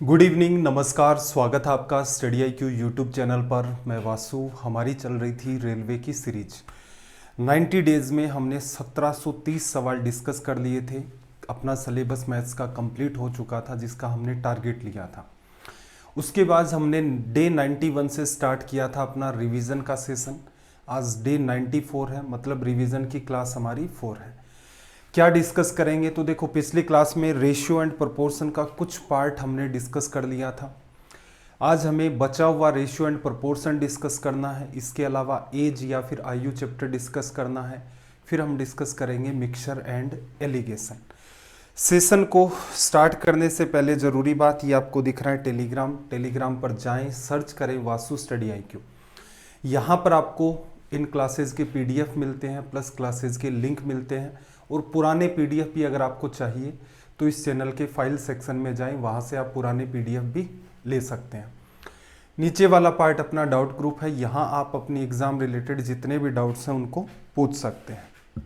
Good evening, नमस्कार। स्वागत है आपका study I Q YouTube channel पर। मैं वासु। हमारी चल रही थी रेलवे की सीरीज। 90 डेज़ में हमने 1730 सवाल डिस्कस कर लिए थे। अपना सिलेबस मैथ्स का कंप्लीट हो चुका था, जिसका हमने टारगेट लिया था। उसके बाद हमने डे 91 से स्टार्ट किया था अपना रिवीजन का सेशन। आज डे 94 है, मतलब रिवीजन की क्लास हमारी 4 है। क्या डिस्कस करेंगे तो देखो, पिछली क्लास में रेशियो एंड प्रोपोर्शन का कुछ पार्ट हमने डिस्कस कर लिया था। आज हमें बचा हुआ रेशियो एंड प्रोपोर्शन डिस्कस करना है। इसके अलावा एज या फिर आयु चैप्टर डिस्कस करना है। फिर हम डिस्कस करेंगे मिक्सचर एंड एलिगेशन। सेशन को स्टार्ट करने से पहले ज़रूरी बात, ये आपको दिख रहा है टेलीग्राम पर जाएं, सर्च करें वासु स्टडी आई क्यू। यहाँ पर आपको इन क्लासेस के पीडीएफ मिलते हैं, प्लस क्लासेस के लिंक मिलते हैं। और पुराने पीडीएफ भी अगर आपको चाहिए तो इस चैनल के फाइल सेक्शन में जाएं, वहाँ से आप पुराने पीडीएफ भी ले सकते हैं। नीचे वाला पार्ट अपना डाउट ग्रुप है, यहाँ आप अपनी एग्ज़ाम रिलेटेड जितने भी डाउट्स हैं उनको पूछ सकते हैं।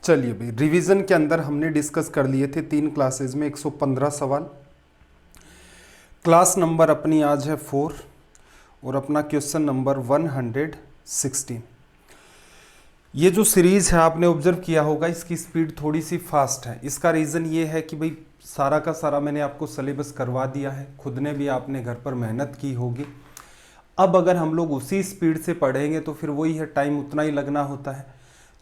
चलिए भाई, रिवीजन के अंदर हमने डिस्कस कर लिए थे 3 क्लासेज में 115 सवाल। क्लास नंबर अपनी आज है 4 और अपना क्वेश्चन नंबर 116। ये जो सीरीज़ है आपने ऑब्जर्व किया होगा, इसकी स्पीड थोड़ी सी फास्ट है। इसका रीज़न ये है कि भाई सारा का सारा मैंने आपको सिलेबस करवा दिया है, खुद ने भी आपने घर पर मेहनत की होगी। अब अगर हम लोग उसी स्पीड से पढ़ेंगे तो फिर वही है, टाइम उतना ही लगना होता है।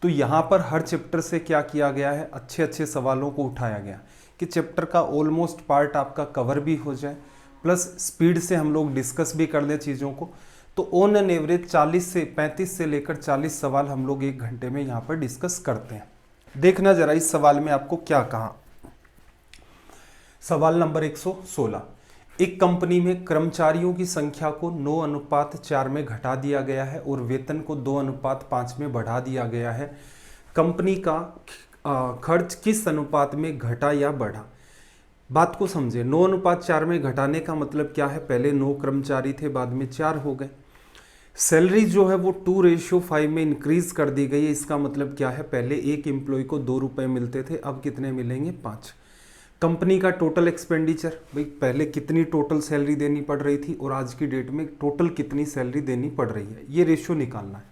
तो यहाँ पर हर चैप्टर से क्या किया गया है, अच्छे अच्छे सवालों को उठाया गया कि चैप्टर का ऑलमोस्ट पार्ट आपका कवर भी हो जाए, प्लस स्पीड से हम लोग डिस्कस भी कर लें चीज़ों को। तो ऑन एन एवरेज 35 से लेकर 40 सवाल हम लोग 1 घंटे में यहाँ पर डिस्कस करते हैं। देखना जरा इस सवाल में आपको क्या कहा। सवाल नंबर 116। एक कंपनी में कर्मचारियों की संख्या को 9:4 में घटा दिया गया है और वेतन को 2:5 में बढ़ा दिया गया है। कंपनी का खर्च किस अनुपात में घटा या बढ़ा? बात को समझे। 9:4 में घटाने का मतलब क्या है, पहले 9 कर्मचारी थे, बाद में 4 हो गए। सैलरी जो है वो 2:5 में इंक्रीज कर दी गई है। इसका मतलब क्या है, पहले एक एम्प्लॉय को 2 रुपये मिलते थे, अब कितने मिलेंगे, 5। कंपनी का टोटल एक्सपेंडिचर, भाई पहले कितनी टोटल सैलरी देनी पड़ रही थी और आज की डेट में टोटल कितनी सैलरी देनी पड़ रही है, ये रेशियो निकालना है।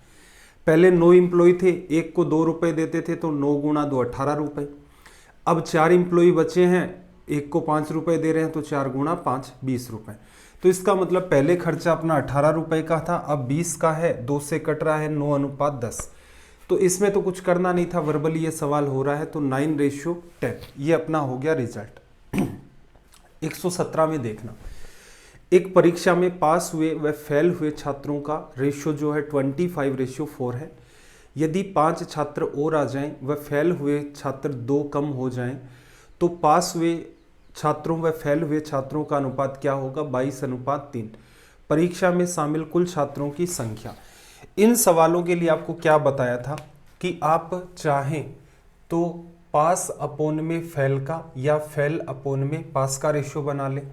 पहले 9 एम्प्लॉय थे, एक को 2 रुपये देते थे, तो 9 गुणा 2 18 रुपये। अब 4 एम्प्लॉय बचे हैं, एक को 5 रुपये दे रहे हैं, तो 4 गुणा 5 20 रुपये। तो इसका मतलब पहले खर्चा अपना 18 रुपये का था, अब 20 का है, 2 से कट रहा है, 9:10। तो इसमें तो कुछ करना नहीं था, वर्बली ये सवाल हो रहा है, तो 9:10 ये अपना हो गया रिजल्ट। 117 में देखना, एक परीक्षा में पास हुए व फेल हुए छात्रों का रेशियो जो है 25:4 है। यदि 5 छात्र और आ जाएं व फेल हुए छात्र 2 कम हो जाएं तो पास हुए छात्रों व फेल हुए छात्रों का अनुपात क्या होगा, 22:3। परीक्षा में शामिल कुल छात्रों की संख्या। इन सवालों के लिए आपको क्या बताया था कि आप चाहें तो पास अपोन में फेल का या फेल अपोन में पास का रेशियो बना लें।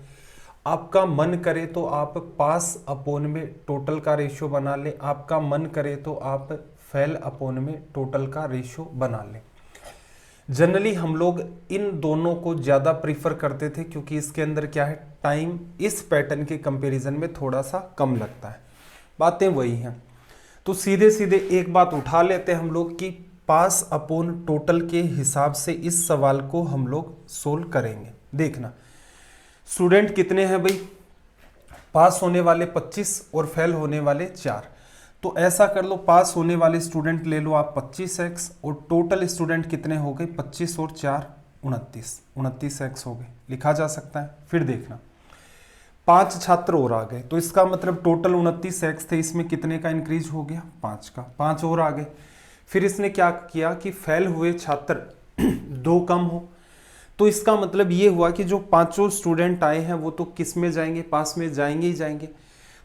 आपका मन करे तो आप पास अपोन में टोटल का रेशियो बना लें। आपका मन करे तो आप फेल अपोन में टोटल का रेशियो बना लें। जनरली हम लोग इन दोनों को ज़्यादा प्रीफर करते थे, क्योंकि इसके अंदर क्या है, टाइम इस पैटर्न के कंपैरिजन में थोड़ा सा कम लगता है। बातें वही हैं। तो सीधे सीधे एक बात उठा लेते हैं हम लोग कि पास अपोन टोटल के हिसाब से इस सवाल को हम लोग सोल्व करेंगे। देखना, स्टूडेंट कितने हैं भाई, पास होने वाले 25 और फेल होने वाले 4। तो ऐसा कर लो, पास होने वाले स्टूडेंट ले लो आप 25x और टोटल स्टूडेंट कितने हो गए, 25 और 4 29x हो गए, लिखा जा सकता है। फिर देखना, 5 छात्र और आ गए, तो इसका मतलब टोटल 29x थे, इसमें कितने का इंक्रीज हो गया, 5 का, 5 और आ गए। फिर इसने क्या किया कि फेल हुए छात्र 2 कम हो, तो इसका मतलब ये हुआ कि जो 5 स्टूडेंट आए हैं वो तो किस में जाएंगे, पास में जाएंगे ही जाएंगे।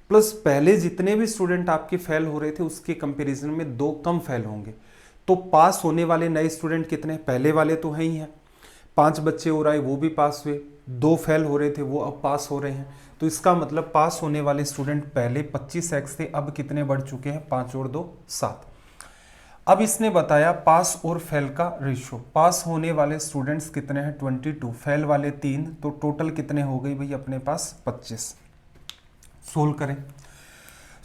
प्लस पहले जितने भी स्टूडेंट आपके फेल हो रहे थे उसके कंपैरिजन में 2 कम फेल होंगे। तो पास होने वाले नए स्टूडेंट कितने, पहले वाले तो हैं ही हैं, 5 बच्चे और आए वो भी पास हुए, 2 फेल हो रहे थे वो अब पास हो रहे हैं। तो इसका मतलब पास होने वाले स्टूडेंट पहले 25x थे, अब कितने बढ़ चुके हैं, 5 और 2 7। अब इसने बताया पास और फेल का रेशियो। पास होने वाले स्टूडेंट्स कितने हैं 22, फेल वाले 3, तो टोटल कितने हो गई भाई अपने पास 25। सोल्व करें,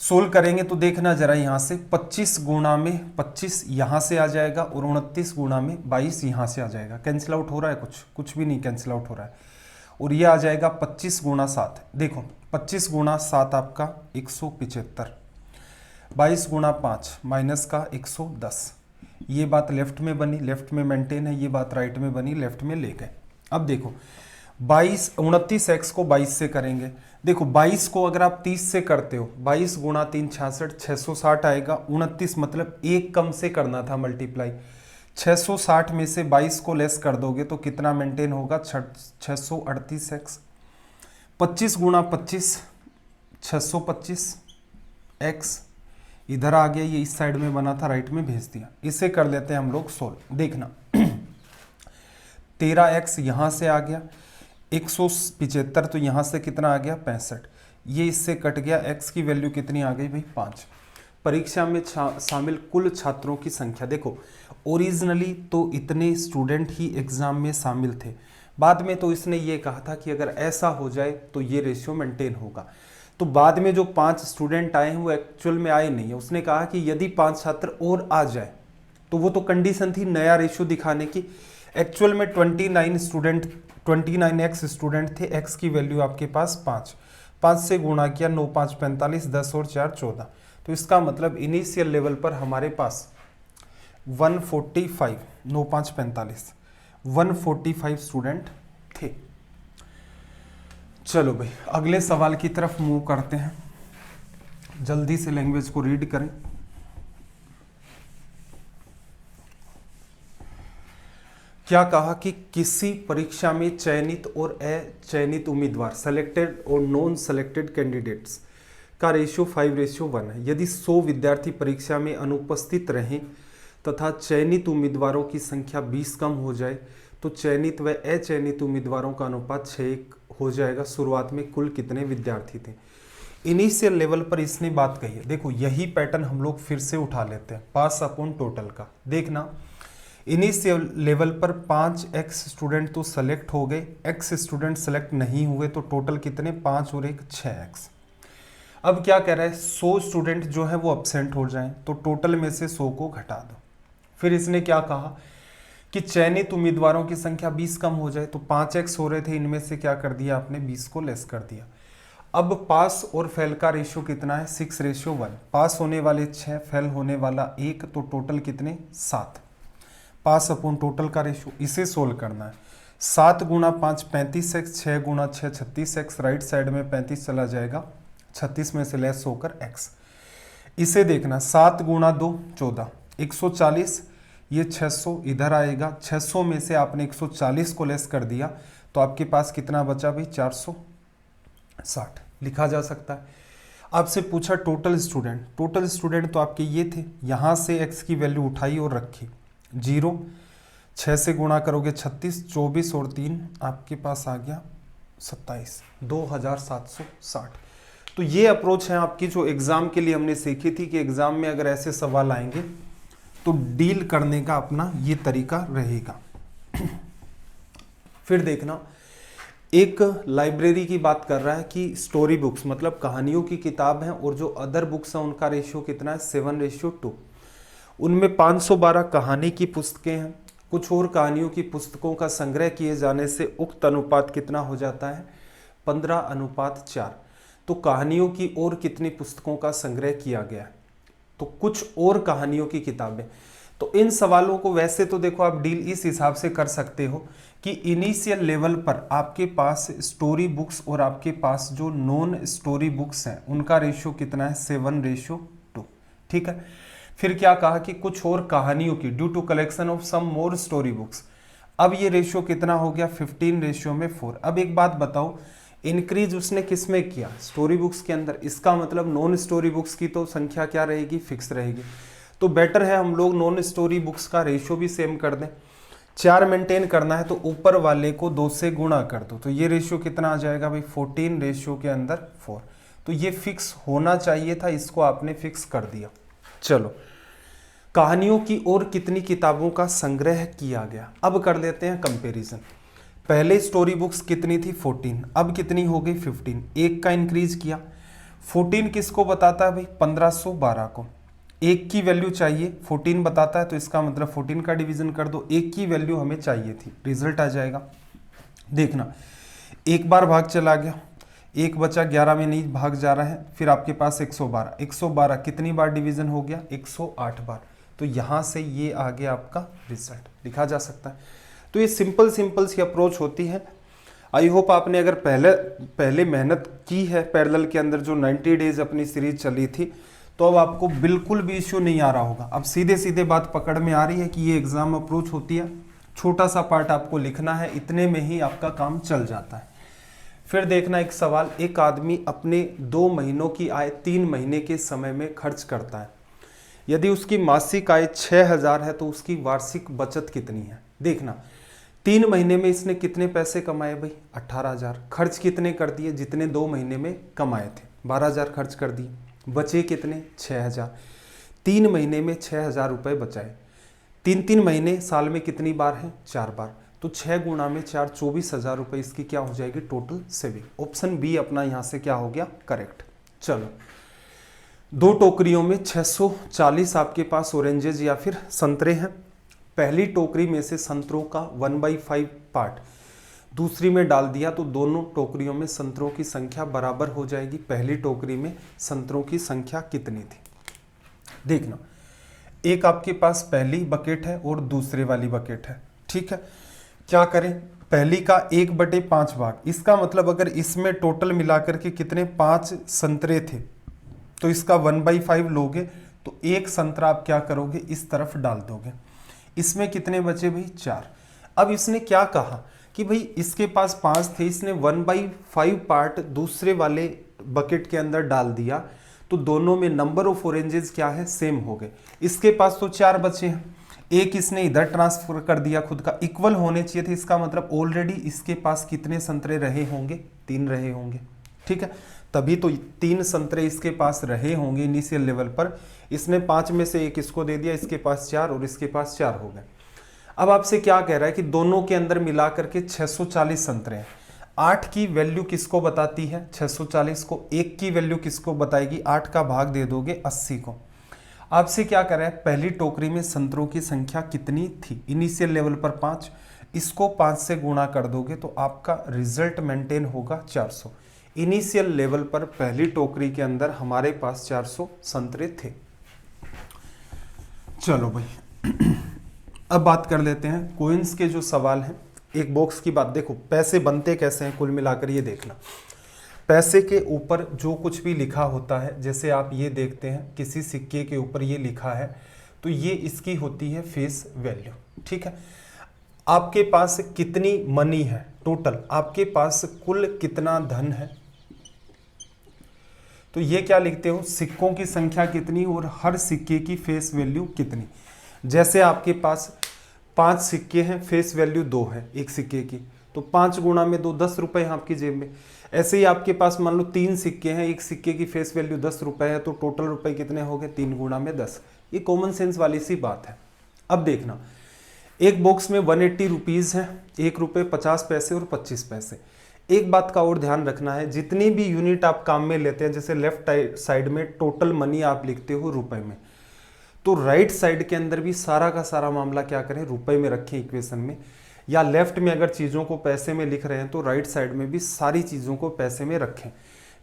सोल्व करेंगे तो देखना जरा यहाँ से 25 गुणा में 25 यहाँ से आ जाएगा और 29 गुणा में 22 यहाँ से आ जाएगा। कैंसिल आउट हो रहा है? कुछ भी नहीं कैंसिल आउट हो रहा है। और ये आ जाएगा 25 गुणा 7। देखो 25 गुणा 7 आपका 175, 22 गुणा 5 माइनस का 110। ये बात लेफ्ट में बनी, लेफ्ट में मेंटेन है, ये बात राइट में बनी, लेफ्ट में ले गए। अब देखो 29x को 22 से करेंगे। देखो 22 को अगर आप 30 से करते हो, 22 गुणा 3 66, 660 आएगा। 29 मतलब एक कम से करना था मल्टीप्लाई। 660 में से 22 को लेस कर दोगे तो कितना मेंटेन होगा 638x। 25 गुणा 25 625 x इधर आ गया, ये इस साइड में बना था, राइट में भेज दिया। इसे कर लेते हैं हम लोग सोल्व। देखना 13x यहाँ से आ गया, 175 तो यहाँ से कितना आ गया 65, ये इससे कट गया। x की वैल्यू कितनी आ गई भाई 5। परीक्षा में शामिल कुल छात्रों की संख्या, देखो ओरिजिनली तो इतने स्टूडेंट ही एग्जाम में शामिल थे, बाद में तो इसने ये कहा था कि अगर ऐसा हो जाए तो ये रेशियो मेंटेन होगा। तो बाद में जो 5 स्टूडेंट आए हैं वो एक्चुअल में आए नहीं है। उसने कहा कि यदि 5 छात्र और आ जाए तो वो तो कंडीशन थी नया रेशियो दिखाने की। एक्चुअल में 29x स्टूडेंट थे, x की वैल्यू आपके पास 5 से गुणा किया, 9 5 45, 10 और 4 14। तो इसका मतलब इनिशियल लेवल पर हमारे पास 145, 9 5 45, 145 स्टूडेंट थे। चलो भाई अगले सवाल की तरफ मूव करते हैं, जल्दी से लैंग्वेज को रीड करें। क्या कहा कि किसी परीक्षा में चयनित और अचयनित उम्मीदवार सेलेक्टेड और नॉन सेलेक्टेड कैंडिडेट्स का रेशियो 5:1 है। यदि 100 विद्यार्थी परीक्षा में अनुपस्थित रहें तथा चयनित उम्मीदवारों की संख्या 20 कम हो जाए तो चयनित व अचयनित उम्मीदवारों का अनुपात 6:1 हो जाएगा। शुरुआत में कुल कितने विद्यार्थी थे? इनिशियल लेवल पर इसने बात कही है। देखो यही पैटर्न हम लोग फिर से उठा लेते हैं पास अपॉन टोटल का। देखना इनिशियल लेवल पर 5x स्टूडेंट तो सेलेक्ट हो गए, x स्टूडेंट सेलेक्ट नहीं हुए, तो टोटल कितने 5 और 1 6x। अब क्या कह रहा है 100 स्टूडेंट जो है वो अब्सेंट हो जाएं तो टोटल में से 100 को घटा दो। फिर इसने क्या कहा कि चयनित उम्मीदवारों की संख्या 20 कम हो जाए, तो 5x हो रहे थे, इनमें से क्या कर दिया आपने 20 को लेस कर दिया। अब पास और फेल का रेशियो कितना है 6:1। पास होने वाले 6, फेल होने वाला 1, तो टोटल कितने 7। पास अपॉन टोटल का रेशियो, इसे सोल्व करना है। 7 गुणा 5 35x, 6 गुणा 6 36x, राइट साइड में 35 चला जाएगा, 36 में से लेस होकर x। इसे देखना 7 गुणा 2 14, 140, ये 600 इधर आएगा, 600 में से आपने 140 को लेस कर दिया तो आपके पास कितना बचा भाई 460 लिखा जा सकता है। आपसे पूछा टोटल स्टूडेंट, टोटल स्टूडेंट तो आपके ये थे, यहाँ से x की वैल्यू उठाई और रखी 0, 6 से गुणा करोगे 36, 24 और 3 आपके पास आ गया 27, 2760। तो ये अप्रोच है आपकी जो एग्जाम के लिए हमने सीखी थी कि एग्जाम में अगर ऐसे सवाल आएंगे तो डील करने का अपना ये तरीका रहेगा। फिर देखना एक लाइब्रेरी की बात कर रहा है कि स्टोरी बुक्स मतलब कहानियों की किताब है और जो अदर बुक्स हैं उनका रेशियो कितना है 7:2। उनमें 512 कहानी की पुस्तकें हैं, कुछ और कहानियों की पुस्तकों का संग्रह किए जाने से उक्त अनुपात कितना हो जाता है 15:4। तो कहानियों की और कितनी पुस्तकों का संग्रह किया गया है, तो कुछ और कहानियों की किताबें। तो इन सवालों को वैसे तो देखो आप डील इस हिसाब से कर सकते हो कि इनिशियल लेवल पर आपके पास स्टोरी बुक्स और आपके पास जो नॉन स्टोरी बुक्स हैं उनका रेशियो कितना है 7:2। ठीक है। फिर क्या कहा कि कुछ और कहानियों की due to collection of some more story books, अब ये रेशियो कितना हो गया 15:4। अब एक बात बताओ इंक्रीज उसने किस में किया स्टोरी बुक्स के अंदर, इसका मतलब नॉन स्टोरी बुक्स की तो संख्या क्या रहेगी फिक्स रहेगी। तो बेटर है हम लोग नॉन स्टोरी बुक्स का रेशियो भी सेम कर दें। 4 मेंटेन करना है तो ऊपर वाले को 2 से गुणा कर दो, तो ये रेशियो कितना आ जाएगा भाई 14 रेशियो के अंदर 4। तो ये फिक्स होना चाहिए था, इसको आपने फिक्स कर दिया। चलो कहानियों की और कितनी किताबों का संग्रह किया गया। अब कर लेते हैं कंपैरिजन। पहले स्टोरी बुक्स कितनी थी 14, अब कितनी हो गई 15, एक का इंक्रीज किया। 14 किसको बताता है भाई 1512 को, एक की वैल्यू चाहिए, 14 बताता है तो इसका मतलब 14 का डिवीजन कर दो, एक की वैल्यू हमें चाहिए थी, रिजल्ट आ जाएगा। देखना एक बार भाग चला गया, एक बचा, 11 में नहीं भाग जा रहा है, फिर आपके पास 112, 112 कितनी बार डिवीजन हो गया 108 बार, तो यहाँ से ये आ गया आपका रिजल्ट, लिखा जा सकता है। तो ये सिंपल सी अप्रोच होती है। आई होप आपने अगर पहले मेहनत की है पैरेलल के अंदर, जो 90 डेज अपनी सीरीज चली थी, तो अब आपको बिल्कुल भी इश्यू नहीं आ रहा होगा। अब सीधे सीधे बात पकड़ में आ रही है कि ये एग्जाम अप्रोच होती है, छोटा सा पार्ट आपको लिखना है, इतने में ही आपका काम चल जाता है। फिर देखना एक सवाल, एक आदमी अपने 2 महीनों की आय 3 महीने के समय में खर्च करता है। यदि उसकी मासिक आय 6000 है तो उसकी वार्षिक बचत कितनी है। देखना 3 महीने में इसने कितने पैसे कमाए भाई 18000, खर्च कितने कर दिए जितने 2 महीने में कमाए थे, 12000 खर्च कर दिए, बचे कितने 6000, 3 महीने में 6000 रुपये बचाए। 3 महीने साल में कितनी बार है 4 बार, तो 6 गुणा में 4 24,000 रुपये इसकी क्या हो जाएगी टोटल सेविंग। ऑप्शन बी अपना यहाँ से क्या हो गया करेक्ट। चलो 2 टोकरियों में 640 आपके पास ऑरेंजेज या फिर संतरे हैं। पहली टोकरी में से संतरों का 1/5 पार्ट दूसरी में डाल दिया तो दोनों टोकरियों में संतरों की संख्या बराबर हो जाएगी। पहली टोकरी में संतरों की संख्या कितनी थी। देखना एक आपके पास पहली बकेट है और दूसरे वाली बकेट है, ठीक है। क्या करें, पहली का 1/5 भाग, इसका मतलब अगर इसमें टोटल मिलाकर के कितने 5 संतरे थे तो इसका 1/5 लोगे तो एक संतरा आप क्या करोगे इस तरफ डाल दोगे। इसमें कितने बचे भाई 4। अब इसने क्या कहा कि भाई इसके पास 5 थे, इसने 1/5 पार्ट दूसरे वाले बकेट के अंदर डाल दिया तो दोनों में नंबर ऑफ ऑरेंजेस क्या है सेम हो गए। इसके पास तो 4 बचे हैं, एक इसने इधर ट्रांसफर कर दिया खुद का, इक्वल होने चाहिए थे। इसका मतलब ऑलरेडी इसके पास कितने संतरे रहे होंगे 3 रहे होंगे, ठीक है। तभी तो 3 संतरे इसके पास रहे होंगे इनिशियल लेवल पर। इसने 5 में से एक इसको दे दिया, इसके पास 4 और इसके पास 4 हो गए। अब आपसे क्या कह रहा है कि दोनों के अंदर मिला करके 640 संतरे हैं। 8 की वैल्यू किसको बताती है 640 को, 1 की वैल्यू किसको बताएगी 8 का भाग दे दोगे 80 को। आपसे क्या कर रहा है पहली टोकरी में संतरों की संख्या कितनी थी इनिशियल लेवल पर 5, इसको 5 से गुणा कर दोगे तो आपका रिजल्ट मेंटेन होगा 400। इनिशियल लेवल पर पहली टोकरी के अंदर हमारे पास 400 संतरे थे। चलो भाई अब बात कर लेते हैं कोइंस के जो सवाल हैं। एक बॉक्स की बात देखो, पैसे बनते कैसे हैं कुल मिलाकर ये देखना। पैसे के ऊपर जो कुछ भी लिखा होता है, जैसे आप ये देखते हैं किसी सिक्के के ऊपर ये लिखा है तो ये इसकी होती है फेस वैल्यू, ठीक है। आपके पास कितनी मनी है टोटल, आपके पास कुल कितना धन है, तो ये क्या लिखते हो सिक्कों की संख्या कितनी और हर सिक्के की फेस वैल्यू कितनी। जैसे आपके पास 5 सिक्के हैं, फेस वैल्यू 2 है एक सिक्के की, तो 5 गुणा में 2 10 रुपए हैं आपकी जेब में। ऐसे ही आपके पास मान लो 3 सिक्के हैं, एक सिक्के की फेस वैल्यू 10 रुपए है, तो टोटल रुपए कितने हो गए 3 गुणा में 10। ये कॉमन सेंस वाली सी बात है। अब देखना एक बॉक्स में 180 रुपीज़ है, 1 रुपये 50 पैसे और 25 पैसे। एक बात का और ध्यान रखना है, जितनी भी यूनिट आप काम में लेते हैं, जैसे लेफ्ट साइड में टोटल मनी आप लिखते हो रुपए में, तो राइट साइड के अंदर भी सारा का सारा मामला क्या करें रुपए में रखें इक्वेशन में, या लेफ्ट में अगर चीज़ों को पैसे में लिख रहे हैं तो राइट साइड में भी सारी चीज़ों को पैसे में रखें।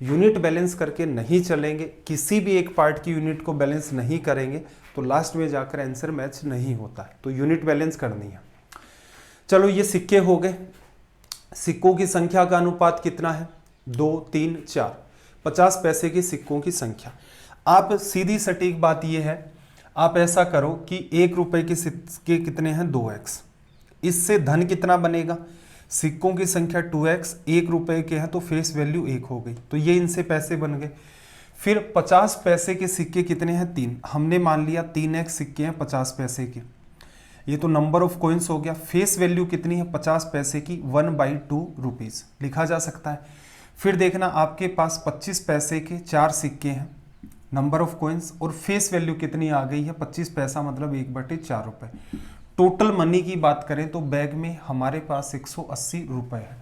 यूनिट बैलेंस करके नहीं चलेंगे, किसी भी एक पार्ट की यूनिट को बैलेंस नहीं करेंगे तो लास्ट में जाकर आंसर मैच नहीं होता है, तो यूनिट बैलेंस करनी है। चलो ये सिक्के हो गए, सिक्कों की संख्या का अनुपात कितना है 2 3 4, 50 पैसे के सिक्कों की संख्या। आप सीधी सटीक बात ये है, आप ऐसा करो कि 1 रुपए के सिक्के कितने हैं 2x, इससे धन कितना बनेगा, सिक्कों की संख्या 2x, 1 रुपए के हैं तो फेस वैल्यू 1 हो गई, तो ये इनसे पैसे बन गए। फिर 50 पैसे के सिक्के कितने हैं 3, हमने मान लिया 3x सिक्के हैं 50 पैसे के, ये तो नंबर ऑफ कॉइन्स हो गया। फेस वैल्यू कितनी है 50 पैसे की 1/2 रुपीज़ लिखा जा सकता है। फिर देखना आपके पास 25 पैसे के 4 सिक्के हैं, नंबर ऑफ कॉइन्स, और फेस वैल्यू कितनी आ गई है 25 पैसा, मतलब 1/4 रुपए। टोटल मनी की बात करें तो बैग में हमारे पास 180 रुपए है।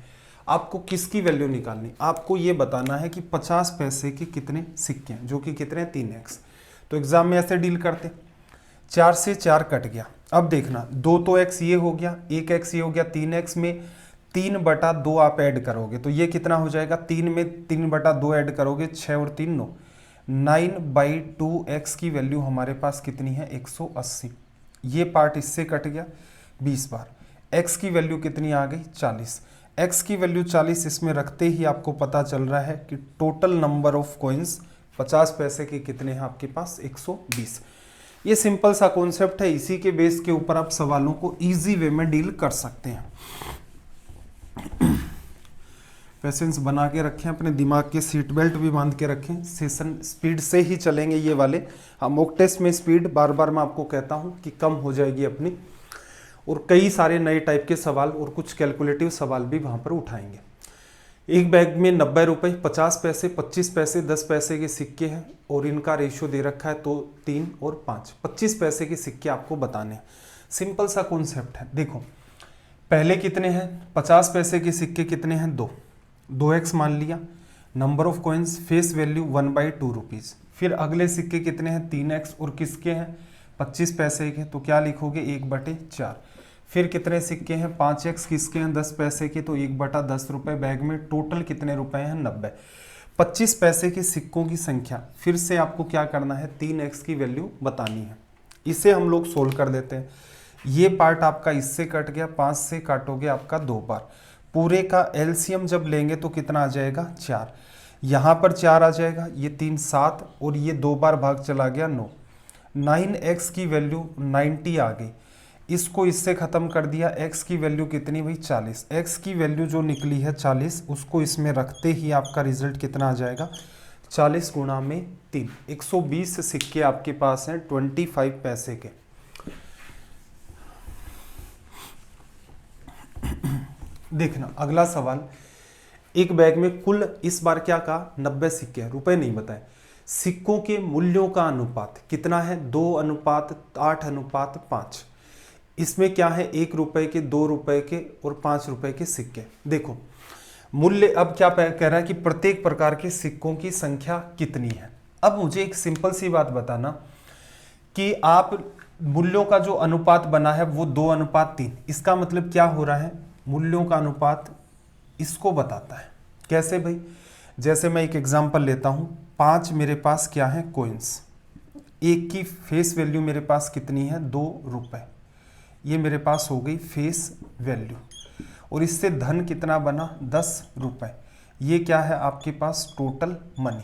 आपको किसकी वैल्यू निकालनी, आपको ये बताना है कि 50 पैसे के कितने सिक्के हैं, जो कि कितने 3x। तो एग्जाम में ऐसे डील करते, 4 से 4 कट गया। अब देखना 2 तो x ये हो गया, 1x ये हो गया, 3x में 3/2 आप ऐड करोगे तो ये कितना हो जाएगा, 3 में 3/2 ऐड करोगे, 6 और 3 9, 9/2x की वैल्यू हमारे पास कितनी है 180। ये पार्ट इससे कट गया 20 बार। x की वैल्यू कितनी आ गई 40। x की वैल्यू 40 इसमें रखते ही आपको पता चल रहा है कि टोटल नंबर ऑफ कॉइन्स 50 पैसे के कितने हैं आपके पास 120। ये सिंपल सा कॉन्सेप्ट है, इसी के बेस के ऊपर आप सवालों को इजी वे में डील कर सकते हैं। पेशेंस बना के रखें, अपने दिमाग के सीट बेल्ट भी बांध के रखें। सेशन स्पीड से ही चलेंगे ये वाले। हाँ, मॉक टेस्ट में स्पीड बार बार मैं आपको कहता हूँ कि कम हो जाएगी अपनी, और कई सारे नए टाइप के सवाल और कुछ कैलकुलेटिव सवाल भी वहाँ पर उठाएंगे। एक बैग में 90 रुपये, 50 पैसे, 25 पैसे, 10 पैसे के सिक्के हैं, और इनका रेशियो दे रखा है तो 3 और 5, 25 पैसे के सिक्के आपको बताने हैं। सिंपल सा कॉन्सेप्ट है। देखो पहले कितने हैं 50 पैसे के सिक्के कितने हैं 2x मान लिया, number of coins, face value 1/2 rupees. फिर अगले सिक्के कितने हैं 3x, और किसके हैं 25 पैसे के, तो क्या लिखोगे 1/4। फिर कितने सिक्के हैं 5x, किसके हैं 10 पैसे के, तो 1/10 रुपये। बैग में टोटल कितने रुपए हैं 90। 25 पैसे के सिक्कों की संख्या, फिर से आपको क्या करना है 3x की वैल्यू बतानी है। इसे हम लोग सोल्व कर देते हैं। ये पार्ट आपका इससे कट गया, 5 से काटोगे आपका 2 बार। पूरे का एलसीएम जब लेंगे तो कितना आ जाएगा 4, यहाँ पर 4 आ जाएगा, ये 3 7, और ये 2 बार भाग चला गया 9। 9x की वैल्यू 90 आ गई। इसको इससे ख़त्म कर दिया, x की वैल्यू कितनी भाई 40। x की वैल्यू जो निकली है 40, उसको इसमें रखते ही आपका रिजल्ट कितना आ जाएगा 40 गुणा में 3। 120 सिक्के आपके पास हैं 25 पैसे के। देखना अगला सवाल, एक बैग में कुल इस बार क्या कहा 90 सिक्के हैं, रुपए नहीं बताए। सिक्कों के मूल्यों का अनुपात कितना है 2:8:5। इसमें क्या है 1 रुपए के, 2 रुपए के और 5 रुपए के सिक्के। देखो मूल्य अब क्या कह रहा है कि प्रत्येक प्रकार के सिक्कों की संख्या कितनी है। अब मुझे एक सिंपल सी बात बताना कि आप मूल्यों का जो अनुपात बना है वो 2:3। इसका मतलब क्या हो रहा है, मूल्यों का अनुपात इसको बताता है। कैसे भाई, जैसे मैं एक एग्जांपल लेता हूं, 5 मेरे पास क्या है कॉइन्स, एक की फेस वैल्यू मेरे पास कितनी है 2 रुपए, ये मेरे पास हो गई फेस वैल्यू, और इससे धन कितना बना 10 रुपए। ये क्या है आपके पास टोटल मनी।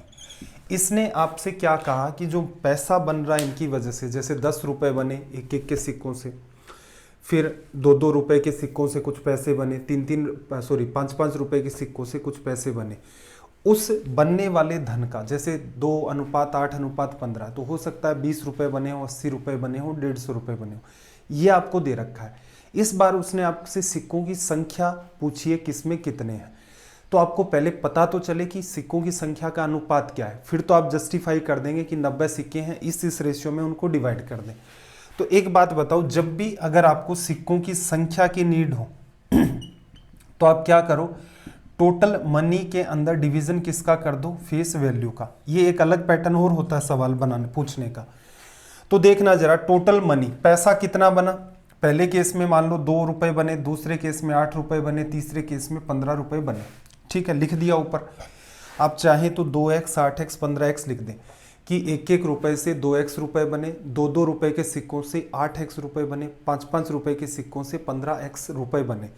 इसने आपसे क्या कहा कि जो पैसा बन रहा है इनकी वजह से, जैसे 10 रुपए बने एक एक के सिक्कों से, फिर 2-2 रुपए के सिक्कों से कुछ पैसे बने, 5-5 रुपए के सिक्कों से कुछ पैसे बने। उस बनने वाले धन का, जैसे 2:8:15, तो हो सकता है 20 रुपए बने हो, 80 रुपए बने हो, 150 रुपए बने हो, ये आपको दे रखा है। इस बार उसने आपसे सिक्कों की संख्या पूछी है किसमें कितने हैं, तो आपको पहले पता तो चले कि सिक्कों की संख्या का अनुपात क्या है, फिर तो आप जस्टिफाई कर देंगे कि 90 सिक्के हैं, इस रेशियो में उनको डिवाइड कर दें। तो एक बात बताओ, जब भी अगर आपको सिक्कों की संख्या की नीड हो तो आप क्या करो, टोटल मनी के अंदर डिवीजन किसका कर दो, फेस वैल्यू का। ये एक अलग पैटर्न और होता है सवाल बनाने पूछने का। तो देखना जरा, टोटल मनी पैसा कितना बना, पहले केस में मान लो 2 रुपए बने, दूसरे केस में 8 रुपए बने, तीसरे केस में 15 रुपए बने। ठीक है, लिख दिया ऊपर। आप चाहें तो 2x 8x 15x लिख दें कि 1-1 रुपए से 2x रुपए बने, 2-2 रुपए के सिक्कों से 8x रुपए बने, 5-5 रुपए के सिक्कों से 15x रुपए बने।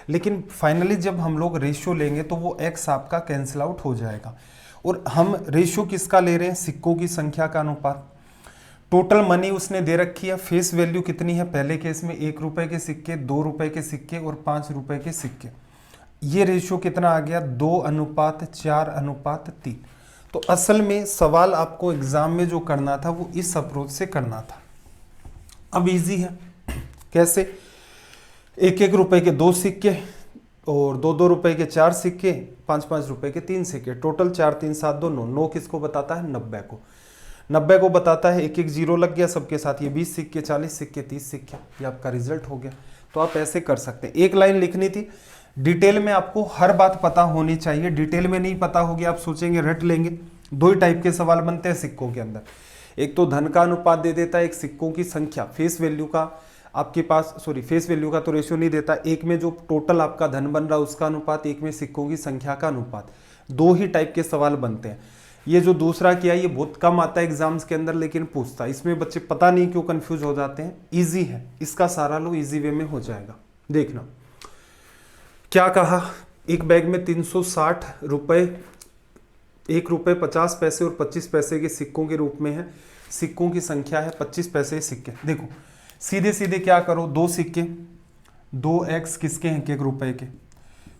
लेकिन फाइनली जब हम लोग रेशियो लेंगे तो वो x आपका कैंसिल आउट हो जाएगा। और हम रेशियो किसका ले रहे हैं, सिक्कों की संख्या का अनुपात। टोटल मनी उसने दे रखी है, फेस वैल्यू कितनी है, पहले केस में 1 रुपए के सिक्के, 2 रुपए के सिक्के और 5 रुपए के सिक्के। ये रेशियो कितना आ गया 2:4:3। तो असल में सवाल आपको एग्जाम में जो करना था वो इस अप्रोच से करना था। अब इजी है, कैसे, 1-1 रुपए के 2 सिक्के और 2-2 रुपए के 4 सिक्के, 5-5 रुपए के 3 सिक्के, टोटल 4 3 7 2 9। 9 किसको बताता है 90 को। 90 को बताता है, एक एक जीरो लग गया सबके साथ, ये 20 सिक्के, 40 सिक्के, 30 सिक्के, ये आपका रिजल्ट हो गया। तो आप ऐसे कर सकते हैं। एक लाइन लिखनी थी, डिटेल में आपको हर बात पता होनी चाहिए। डिटेल में नहीं पता होगी, आप सोचेंगे रट लेंगे। दो ही टाइप के सवाल बनते हैं सिक्कों के अंदर, एक तो धन का अनुपात दे देता है, एक सिक्कों की संख्या, फेस वैल्यू का आपके पास, सॉरी फेस वैल्यू का तो रेशियो नहीं देता, एक में जो टोटल आपका धन बन रहा है उसका अनुपात, एक में सिक्कों की संख्या का अनुपात। दो ही टाइप के सवाल बनते हैं। ये जो दूसरा किया ये बहुत कम आता है एग्जाम्स के अंदर, लेकिन पूछता है। इसमें बच्चे पता नहीं क्यों कंफ्यूज हो जाते हैं। इजी है, इसका सारा लो इजी वे में हो जाएगा। देखना क्या कहा, एक बैग में 360 रुपए, 1 रुपए 50 पैसे और 25 पैसे के सिक्कों के रूप में है। सिक्कों की संख्या है 25 पैसे सिक्के। देखो सीधे सीधे क्या करो, दो सिक्के, 2x किसके हैं, 1 रुपए के।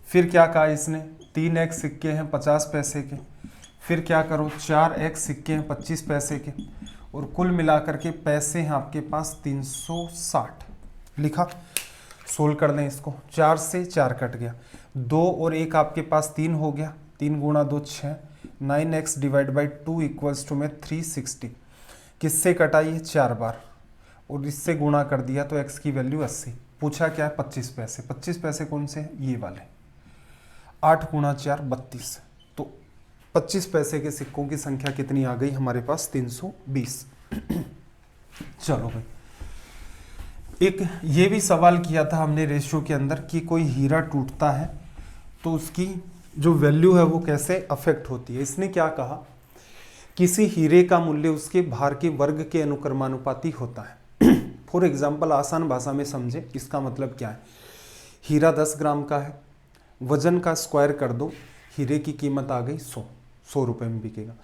फिर क्या कहा इसने, 3x सिक्के हैं 50 पैसे के। फिर क्या करो, 4x सिक्के हैं 25 पैसे के, और कुल मिलाकर के पैसे हैं आपके पास 360। लिखा, सोल्व कर दें इसको, 4 से 4 कट गया, 2 और 1 आपके पास 3 हो गया, 3 गुणा 2 6, 9x divide by 2 equals to में 360। किससे कटा ये, 4 बार, और इससे गुणा कर दिया तो x की वैल्यू 80। पूछा क्या है, 25 पैसे। 25 पैसे कौन से हैं, ये वाले। 8 गुणा 4 32। तो 25 पैसे के सिक्कों की संख्या कितनी आ गई हमारे पास, 320। चलो भाई, एक ये भी सवाल किया था हमने रेशियो के अंदर कि कोई हीरा टूटता है तो उसकी जो वैल्यू है वो कैसे अफेक्ट होती है। इसने क्या कहा, किसी हीरे का मूल्य उसके भार के वर्ग के अनुक्रमानुपाती होता है। फॉर एग्जाम्पल आसान भाषा में समझे, इसका मतलब क्या है, हीरा 10 ग्राम का है, वजन का स्क्वायर कर दो, हीरे की कीमत आ गई 100 रुपए में बिकेगा।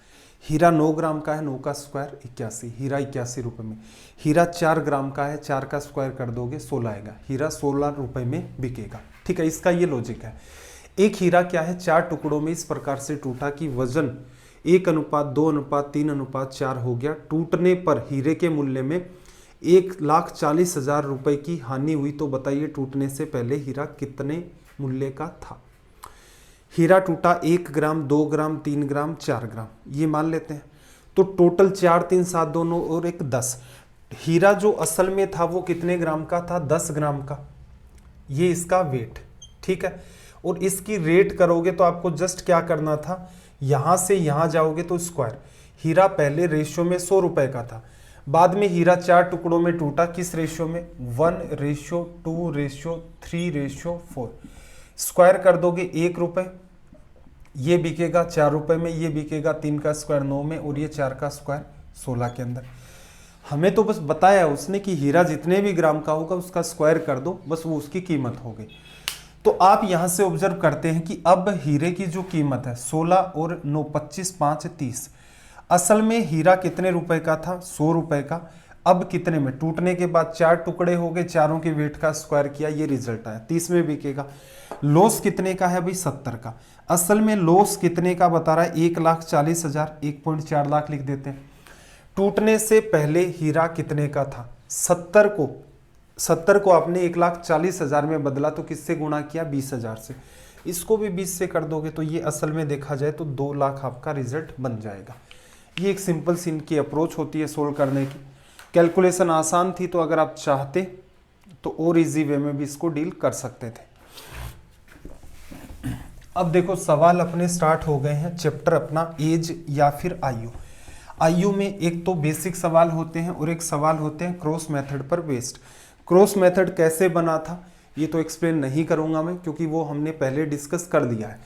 हीरा 9 ग्राम का है, 9 का स्क्वायर 81, हीरा 81 रुपए में। हीरा 4 ग्राम का है, 4 का स्क्वायर कर दोगे 16 आएगा, हीरा 16 रुपए में बिकेगा। ठीक है, इसका ये लॉजिक है। एक हीरा क्या है, 4 टुकड़ों में इस प्रकार से टूटा कि वजन 1:2:3:4 हो गया। टूटने पर हीरे के मूल्य में 1,40,000 रुपए की हानि हुई। तो बताइए टूटने से पहले हीरा कितने मूल्य का था। हीरा टूटा 1 ग्राम, 2 ग्राम, 3 ग्राम, 4 ग्राम, ये मान लेते हैं। तो टोटल 4 3 7 2 9 और 1 10। हीरा जो असल में था वो कितने ग्राम का था, 10 ग्राम का। ये इसका वेट, ठीक है। और इसकी रेट करोगे तो आपको जस्ट क्या करना था, यहां से यहां जाओगे तो स्क्वायर। हीरा पहले रेशियो में 100 रुपए का था, बाद में हीरा 4 टुकड़ों में टूटा, किस रेशियो में, 1:2:3:4। स्क्वायर कर दोगे 1 रुपए, ये बिकेगा 4 रुपए में, ये बिकेगा 3 का स्क्वायर 9 में, और ये 4 का स्क्वायर 16 के अंदर। हमें तो बस बताया उसने कि हीरा जितने भी ग्राम का होगा उसका स्क्वायर कर दो, बस वो उसकी कीमत हो गई। तो आप यहां से ऑब्जर्व करते हैं कि अब हीरे की जो कीमत है 16 और 9 25 5 30। असल में हीरा कितने रुपए का था, 100 रुपए का। अब कितने में, टूटने के बाद 4 टुकड़े हो गए, चारों के वेट का स्क्वायर किया, ये रिजल्ट आया, 30 में बिकेगा। लॉस कितने का है भाई, 70 का। असल में लॉस कितने का बता रहा है, 1,40,000, 1.4 लाख लिख देते हैं। टूटने से पहले हीरा कितने का था, 70 को आपने 1,40,000 में बदला, तो किससे गुणा किया, 20,000 से। इसको भी 20 से कर दोगे तो ये असल में देखा जाए तो 2 लाख आपका रिजल्ट बन जाएगा। ये एक सिंपल सी इनकी अप्रोच होती है सोल्व करने की। कैलकुलेशन आसान थी, तो अगर आप चाहते तो और इजी वे में भी इसको डील कर सकते थे। अब देखो सवाल अपने स्टार्ट हो गए हैं। चैप्टर अपना एज या फिर आयु। आयु में एक तो बेसिक सवाल होते हैं और एक सवाल होते हैं क्रॉस मेथड पर बेस्ड। क्रॉस मेथड कैसे बना था ये तो एक्सप्लेन नहीं करूंगा मैं, क्योंकि वो हमने पहले डिस्कस कर दिया है।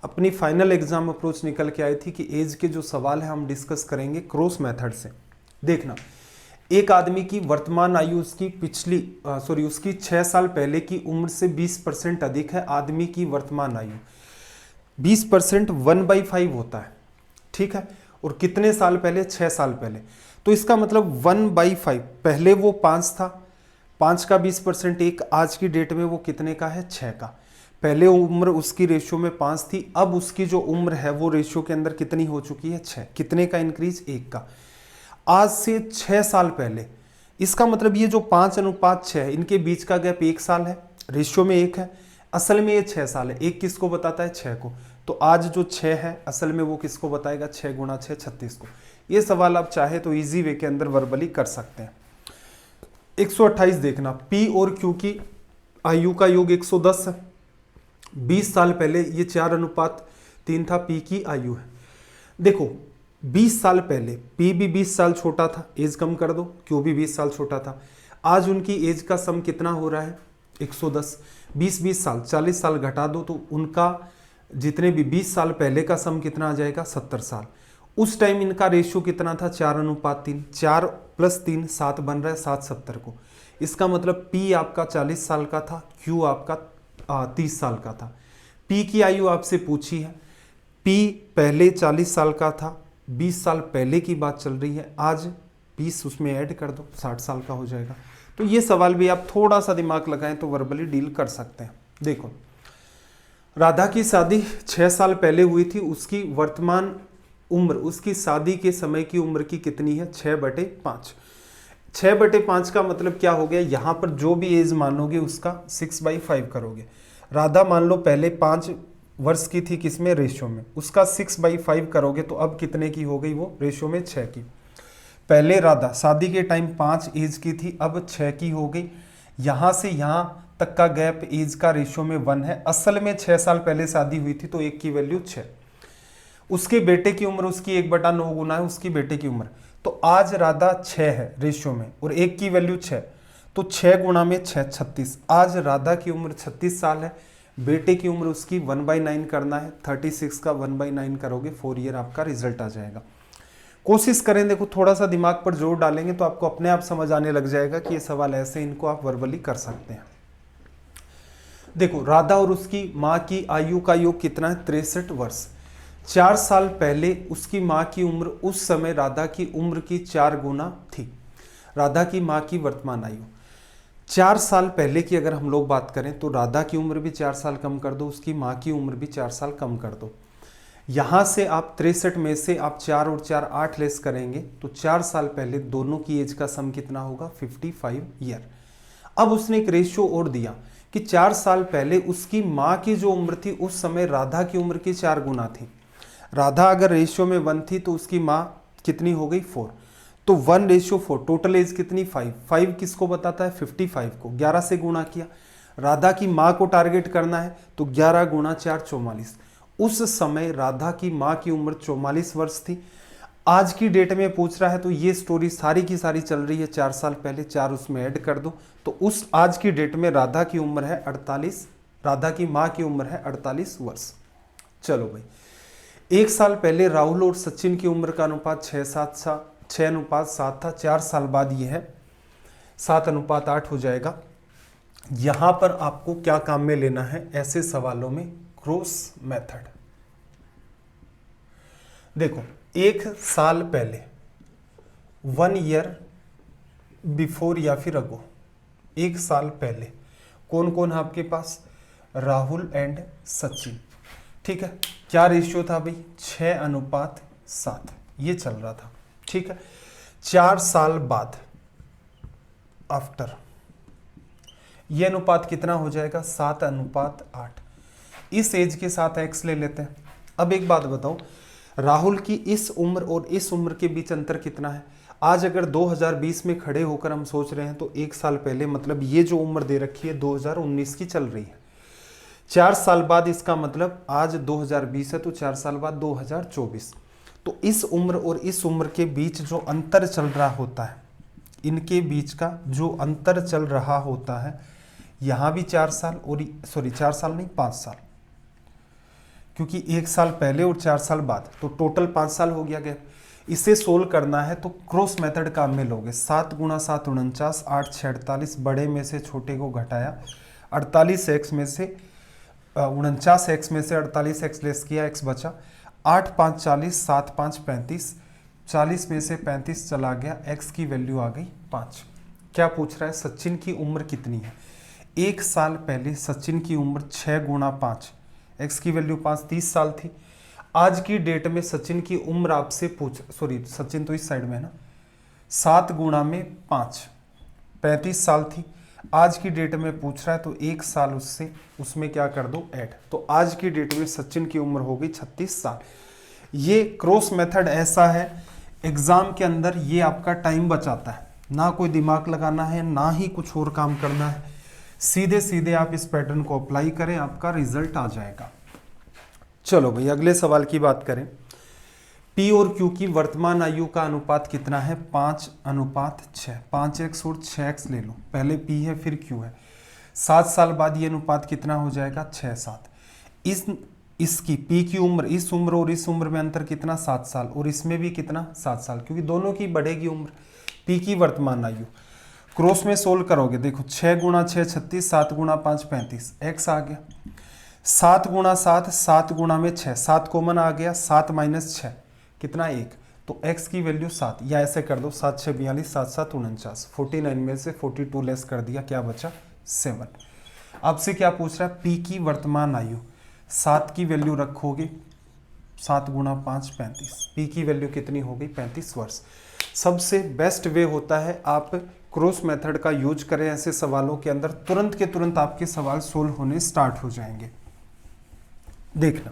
अपनी फाइनल एग्जाम अप्रोच निकल के आई थी कि एज के जो सवाल है हम डिस्कस करेंगे क्रॉस मेथड से। देखना, एक आदमी की वर्तमान आयु उसकी 6 साल पहले की उम्र से 20% अधिक है। आदमी की वर्तमान आयु 20% 1/5 होता है, ठीक है। और कितने साल पहले, 6 साल पहले। तो इसका मतलब 1/5, पहले वो 5 था, 5 का 20% 1, आज की डेट में वो कितने का है, 6 का। पहले उम्र उसकी रेशियो में 5 थी, अब उसकी जो उम्र है वो रेशियो के अंदर कितनी हो चुकी है, 6। कितने का इंक्रीज, 1 का। आज से 6 साल पहले, इसका मतलब ये जो 5:6 है, इनके बीच का गैप 1 साल है, रेशियो में 1 है, असल में ये 6 साल है। 1 किसको बताता है, 6 को। तो आज जो 6 है असल में वो किसको बताएगा, 6 × 6 36 को। ये सवाल आप चाहे तो इजी वे के अंदर वर्बली कर सकते हैं। 128 देखना, पी और क्यू की आयु का योग 110 है। 20 साल पहले ये 4:3 था, पी की आयु है। देखो 20 साल पहले पी भी 20 साल छोटा था, एज कम कर दो, क्यू भी 20 साल छोटा था। आज उनकी एज का सम कितना हो रहा है 110। 20 साल 40 साल घटा दो तो उनका जितने भी 20 साल पहले का सम कितना आ जाएगा 70 साल। उस टाइम इनका रेशियो कितना था 4:3, 4 + 3 7 बन रहा है 7:70 को। इसका मतलब पी आपका 40 साल का था, क्यू आपका 30 साल का था। पी की आयु आपसे पूछी है, पी पहले 40 साल का था, 20 साल पहले की बात चल रही है, आज 20 उसमें ऐड कर दो 60 साल का हो जाएगा। तो ये सवाल भी आप थोड़ा सा दिमाग लगाएं तो वर्बली डील कर सकते हैं। देखो राधा की शादी 6 साल पहले हुई थी, उसकी वर्तमान उम्र उसकी शादी के समय की उम्र की कितनी है 6/5। 6/5 का मतलब क्या हो गया, यहाँ पर जो भी एज मानोगे उसका 6/5 करोगे। राधा मान लो पहले 5 वर्ष की थी, किसमें रेशियो में, उसका 6/5 करोगे तो अब कितने की हो गई वो रेशियो में 6 की। पहले राधा शादी के टाइम 5 एज की थी, अब 6 की हो गई। यहाँ से यहाँ तक का गैप एज का रेशियो में 1 है। असल में 6 साल पहले शादी हुई थी तो 1 की वैल्यू 6। उसके बेटे की उम्र उसकी 1/9 गुना है उसकी बेटे की उम्र। तो आज राधा 6 है रेशियो में और 1 की वैल्यू 6, तो 6 गुणा में 6 36। आज राधा की उम्र 36 साल है, बेटे की उम्र उसकी 1/9 करना है, 36 का 1/9 करोगे 4 ईयर आपका रिजल्ट आ जाएगा। कोशिश करें, देखो थोड़ा सा दिमाग पर जोर डालेंगे तो आपको अपने आप समझ आने लग जाएगा कि ये सवाल ऐसे, इनको आप वर्बली कर सकते हैं। देखो राधा और उसकी माँ की आयु का योग कितना है 63 वर्ष। 4 साल पहले उसकी माँ की उम्र उस समय राधा की उम्र की 4 गुना थी। राधा की माँ की वर्तमान आयु 4 साल पहले की अगर हम लोग बात करें तो राधा की उम्र भी 4 साल कम कर दो, उसकी माँ की उम्र भी 4 साल कम कर दो। यहाँ से आप 63 में से आप 4 और 4 8 लेस करेंगे तो 4 साल पहले दोनों की एज का सम कितना होगा 55 ईयर। अब उसने एक रेशियो और दिया कि 4 साल पहले उसकी माँ की जो उम्र थी उस समय राधा की उम्र की 4 गुना थी। राधा अगर रेशियो में 1 थी तो उसकी माँ कितनी हो गई 4, तो 1:4, टोटल एज कितनी 5। 5 किसको बताता है 55 को, 11 से गुणा किया। राधा की माँ को टारगेट करना है तो 11 गुणा 4 44। उस समय राधा की माँ की उम्र 44 वर्ष थी। आज की डेट में पूछ रहा है तो ये स्टोरी सारी की सारी चल रही है 4 साल पहले, 4 उसमें ऐड कर दो तो उस आज की डेट में राधा की उम्र है 48, राधा की माँ की उम्र है 48 वर्ष। चलो भाई, 1 साल पहले राहुल और सचिन की उम्र का अनुपात 6:7 था। 4 साल बाद ये है 7:8 हो जाएगा। यहां पर आपको क्या काम में लेना है ऐसे सवालों में, क्रॉस मेथड। देखो 1 साल पहले 1 ईयर बिफोर या फिर अगो, 1 साल पहले कौन कौन है आपके पास, राहुल एंड सचिन। ठीक है, क्या रेशियो था भाई 6:7 ये चल रहा था। ठीक है, 4 साल बाद आफ्टर ये अनुपात कितना हो जाएगा 7:8। इस एज के साथ एक्स ले लेते हैं। अब एक बात बताओ, राहुल की इस उम्र और इस उम्र के बीच अंतर कितना है। आज अगर 2020 में खड़े होकर हम सोच रहे हैं तो 1 साल पहले मतलब ये जो उम्र दे रखी है 2019 की चल रही है। 4 साल बाद इसका मतलब आज 2020 है तो 4 साल बाद 2024। तो इस उम्र और इस उम्र के बीच जो अंतर चल रहा होता है, इनके बीच का जो अंतर चल रहा होता है, यहाँ भी 4 साल और 4 साल नहीं 5 साल, क्योंकि 1 साल पहले और 4 साल बाद तो टोटल 5 साल हो गया गैप। इसे सोल्व करना है तो क्रॉस मेथड काम में लोगे। 7 × 7 49, 8 6 48, बड़े में से छोटे को घटाया, 48x में से 49x में से 48x लेस किया, x बचा, 8 5 40, 7 5 35, 40 में से 35 चला गया, x की वैल्यू आ गई 5। क्या पूछ रहा है, सचिन की उम्र कितनी है। 1 साल पहले सचिन की उम्र 6 × 5, x की वैल्यू 5, 30 साल थी। आज की डेट में सचिन की उम्र आपसे सचिन तो इस साइड में है ना, 7 × 5 35 साल थी। आज की डेट में पूछ रहा है तो 1 साल उसमें क्या कर दो ऐड, तो आज की डेट में सचिन की उम्र होगी 36 साल। ये क्रॉस मेथड ऐसा है, एग्जाम के अंदर ये आपका टाइम बचाता है, ना कोई दिमाग लगाना है ना ही कुछ और काम करना है, सीधे सीधे आप इस पैटर्न को अप्लाई करें, आपका रिजल्ट आ जाएगा। चलो भाई अगले सवाल की बात करें। पी और क्यू की वर्तमान आयु का अनुपात कितना है? 5:6। 5x और 6x ले लो, पहले पी है फिर क्यू है। 7 साल बाद ये अनुपात कितना हो जाएगा? 6:7। इसकी पी की उम्र, इस उम्र और इस उम्र में अंतर कितना? 7 साल, और इसमें भी कितना? 7 साल, क्योंकि दोनों की बढ़ेगी उम्र। पी की वर्तमान आयु क्रॉस में सोल्व करोगे, देखो 6 × 6 36, 7 × 5 35, x आ गया। 7 × 7, 7 × 6, 7 कॉमन आ गया, 7 - 6 कितना? 1। तो x की वैल्यू 7, या ऐसे कर दो 7 6 42, 7 7 49, 49 में से 42 लेस कर दिया, क्या बचा? 7। आपसे क्या पूछ रहा है? पी की वर्तमान आयु, 7 की वैल्यू रखोगे, 7 × 5 35, पी की वैल्यू कितनी हो गई? 35 वर्ष। सबसे बेस्ट वे होता है आप क्रॉस मेथड का यूज करें ऐसे सवालों के अंदर, तुरंत के तुरंत आपके सवाल सोल्व होने स्टार्ट हो जाएंगे। देखना,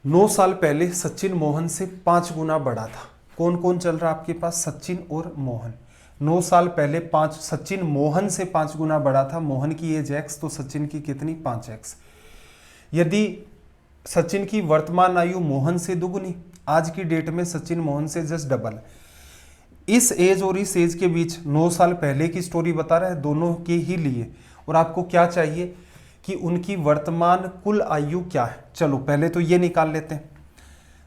9 साल पहले सचिन मोहन से 5 गुना बड़ा था। कौन कौन चल रहा है आपके पास? सचिन और मोहन। 9 साल पहले सचिन मोहन से 5 गुना बड़ा था। मोहन की एज x, तो सचिन की कितनी? 5x। यदि सचिन की वर्तमान आयु मोहन से दुगुनी, आज की डेट में सचिन मोहन से जस्ट डबल। इस एज और इस एज के बीच 9 साल पहले की स्टोरी बता रहा है, दोनों के ही लिए। और आपको क्या चाहिए कि उनकी वर्तमान कुल आयु क्या है। चलो पहले तो ये निकाल लेते हैं,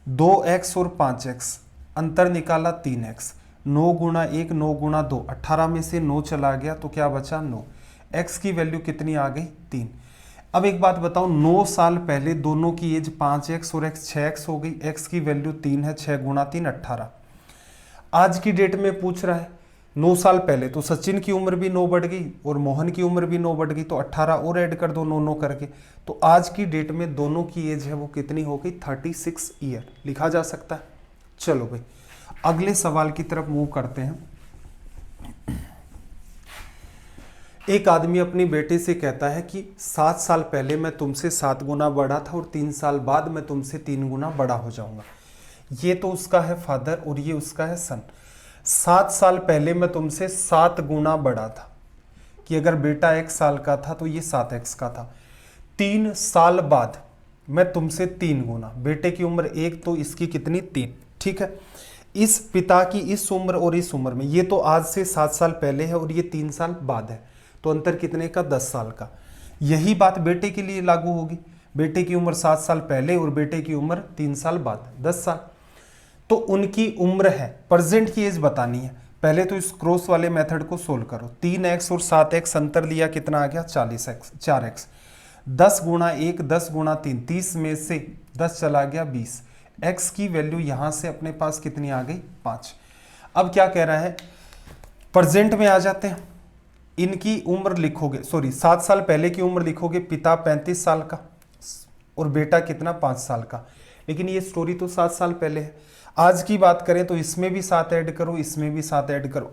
2x और 5x, अंतर निकाला 3x, 9 × 1 9 × 2, 18 में से 9 चला गया, तो क्या बचा? 9। x की वैल्यू कितनी आ गई? 3। अब एक बात बताओ, 9 साल पहले दोनों की एज 5x और x 6x हो गई, x की वैल्यू 3 है, 6 × 3 18। आज की डेट में पूछ रहा है 9 साल पहले, तो सचिन की उम्र भी 9 बढ़ गई और मोहन की उम्र भी 9 बढ़ गई, तो 18 और ऐड कर दो 9 करके। तो आज की डेट में दोनों की एज है वो कितनी हो गई? 36 ईयर लिखा जा सकता है। चलो भाई अगले सवाल की तरफ मूव करते हैं। एक आदमी अपनी बेटे से कहता है कि 7 साल पहले मैं तुमसे 7 गुना बड़ा था और 3 साल बाद मैं तुमसे 3 गुना बड़ा हो जाऊंगा। ये तो उसका है फादर और ये उसका है सन। 7 साल पहले मैं तुमसे 7 गुना बड़ा था, कि अगर बेटा 1 साल का था तो ये 7x का था। 3 साल बाद मैं तुमसे 3 गुना, बेटे की उम्र 1 तो इसकी कितनी? 3। ठीक है, इस पिता की इस उम्र और इस उम्र में, ये तो आज से 7 साल पहले है और ये 3 साल बाद है, तो अंतर कितने का? 10 साल का। यही बात बेटे के लिए लागू होगी। बेटे की उम्र 7 साल पहले और बेटे की उम्र 3 साल बाद, 10 साल। तो उनकी उम्र है, प्रेजेंट की एज बतानी है। पहले तो इस क्रॉस वाले मेथड को सोल्व करो। 3x और 7x अंतर लिया, कितना आ गया? 40x 4x। 10 × 1 10 × 3 30 में से 10 चला गया 20। x की वैल्यू यहां से अपने पास कितनी आ गई? 5। अब क्या कह रहा है? प्रेजेंट में आ जाते हैं, इनकी उम्र लिखोगे, सॉरी 7 साल पहले की उम्र लिखोगे, पिता 35 साल का और बेटा कितना? 5 साल का। लेकिन ये स्टोरी तो 7 साल पहले है। आज की बात करें तो इसमें भी 7 ऐड करो, इसमें भी 7 ऐड करो।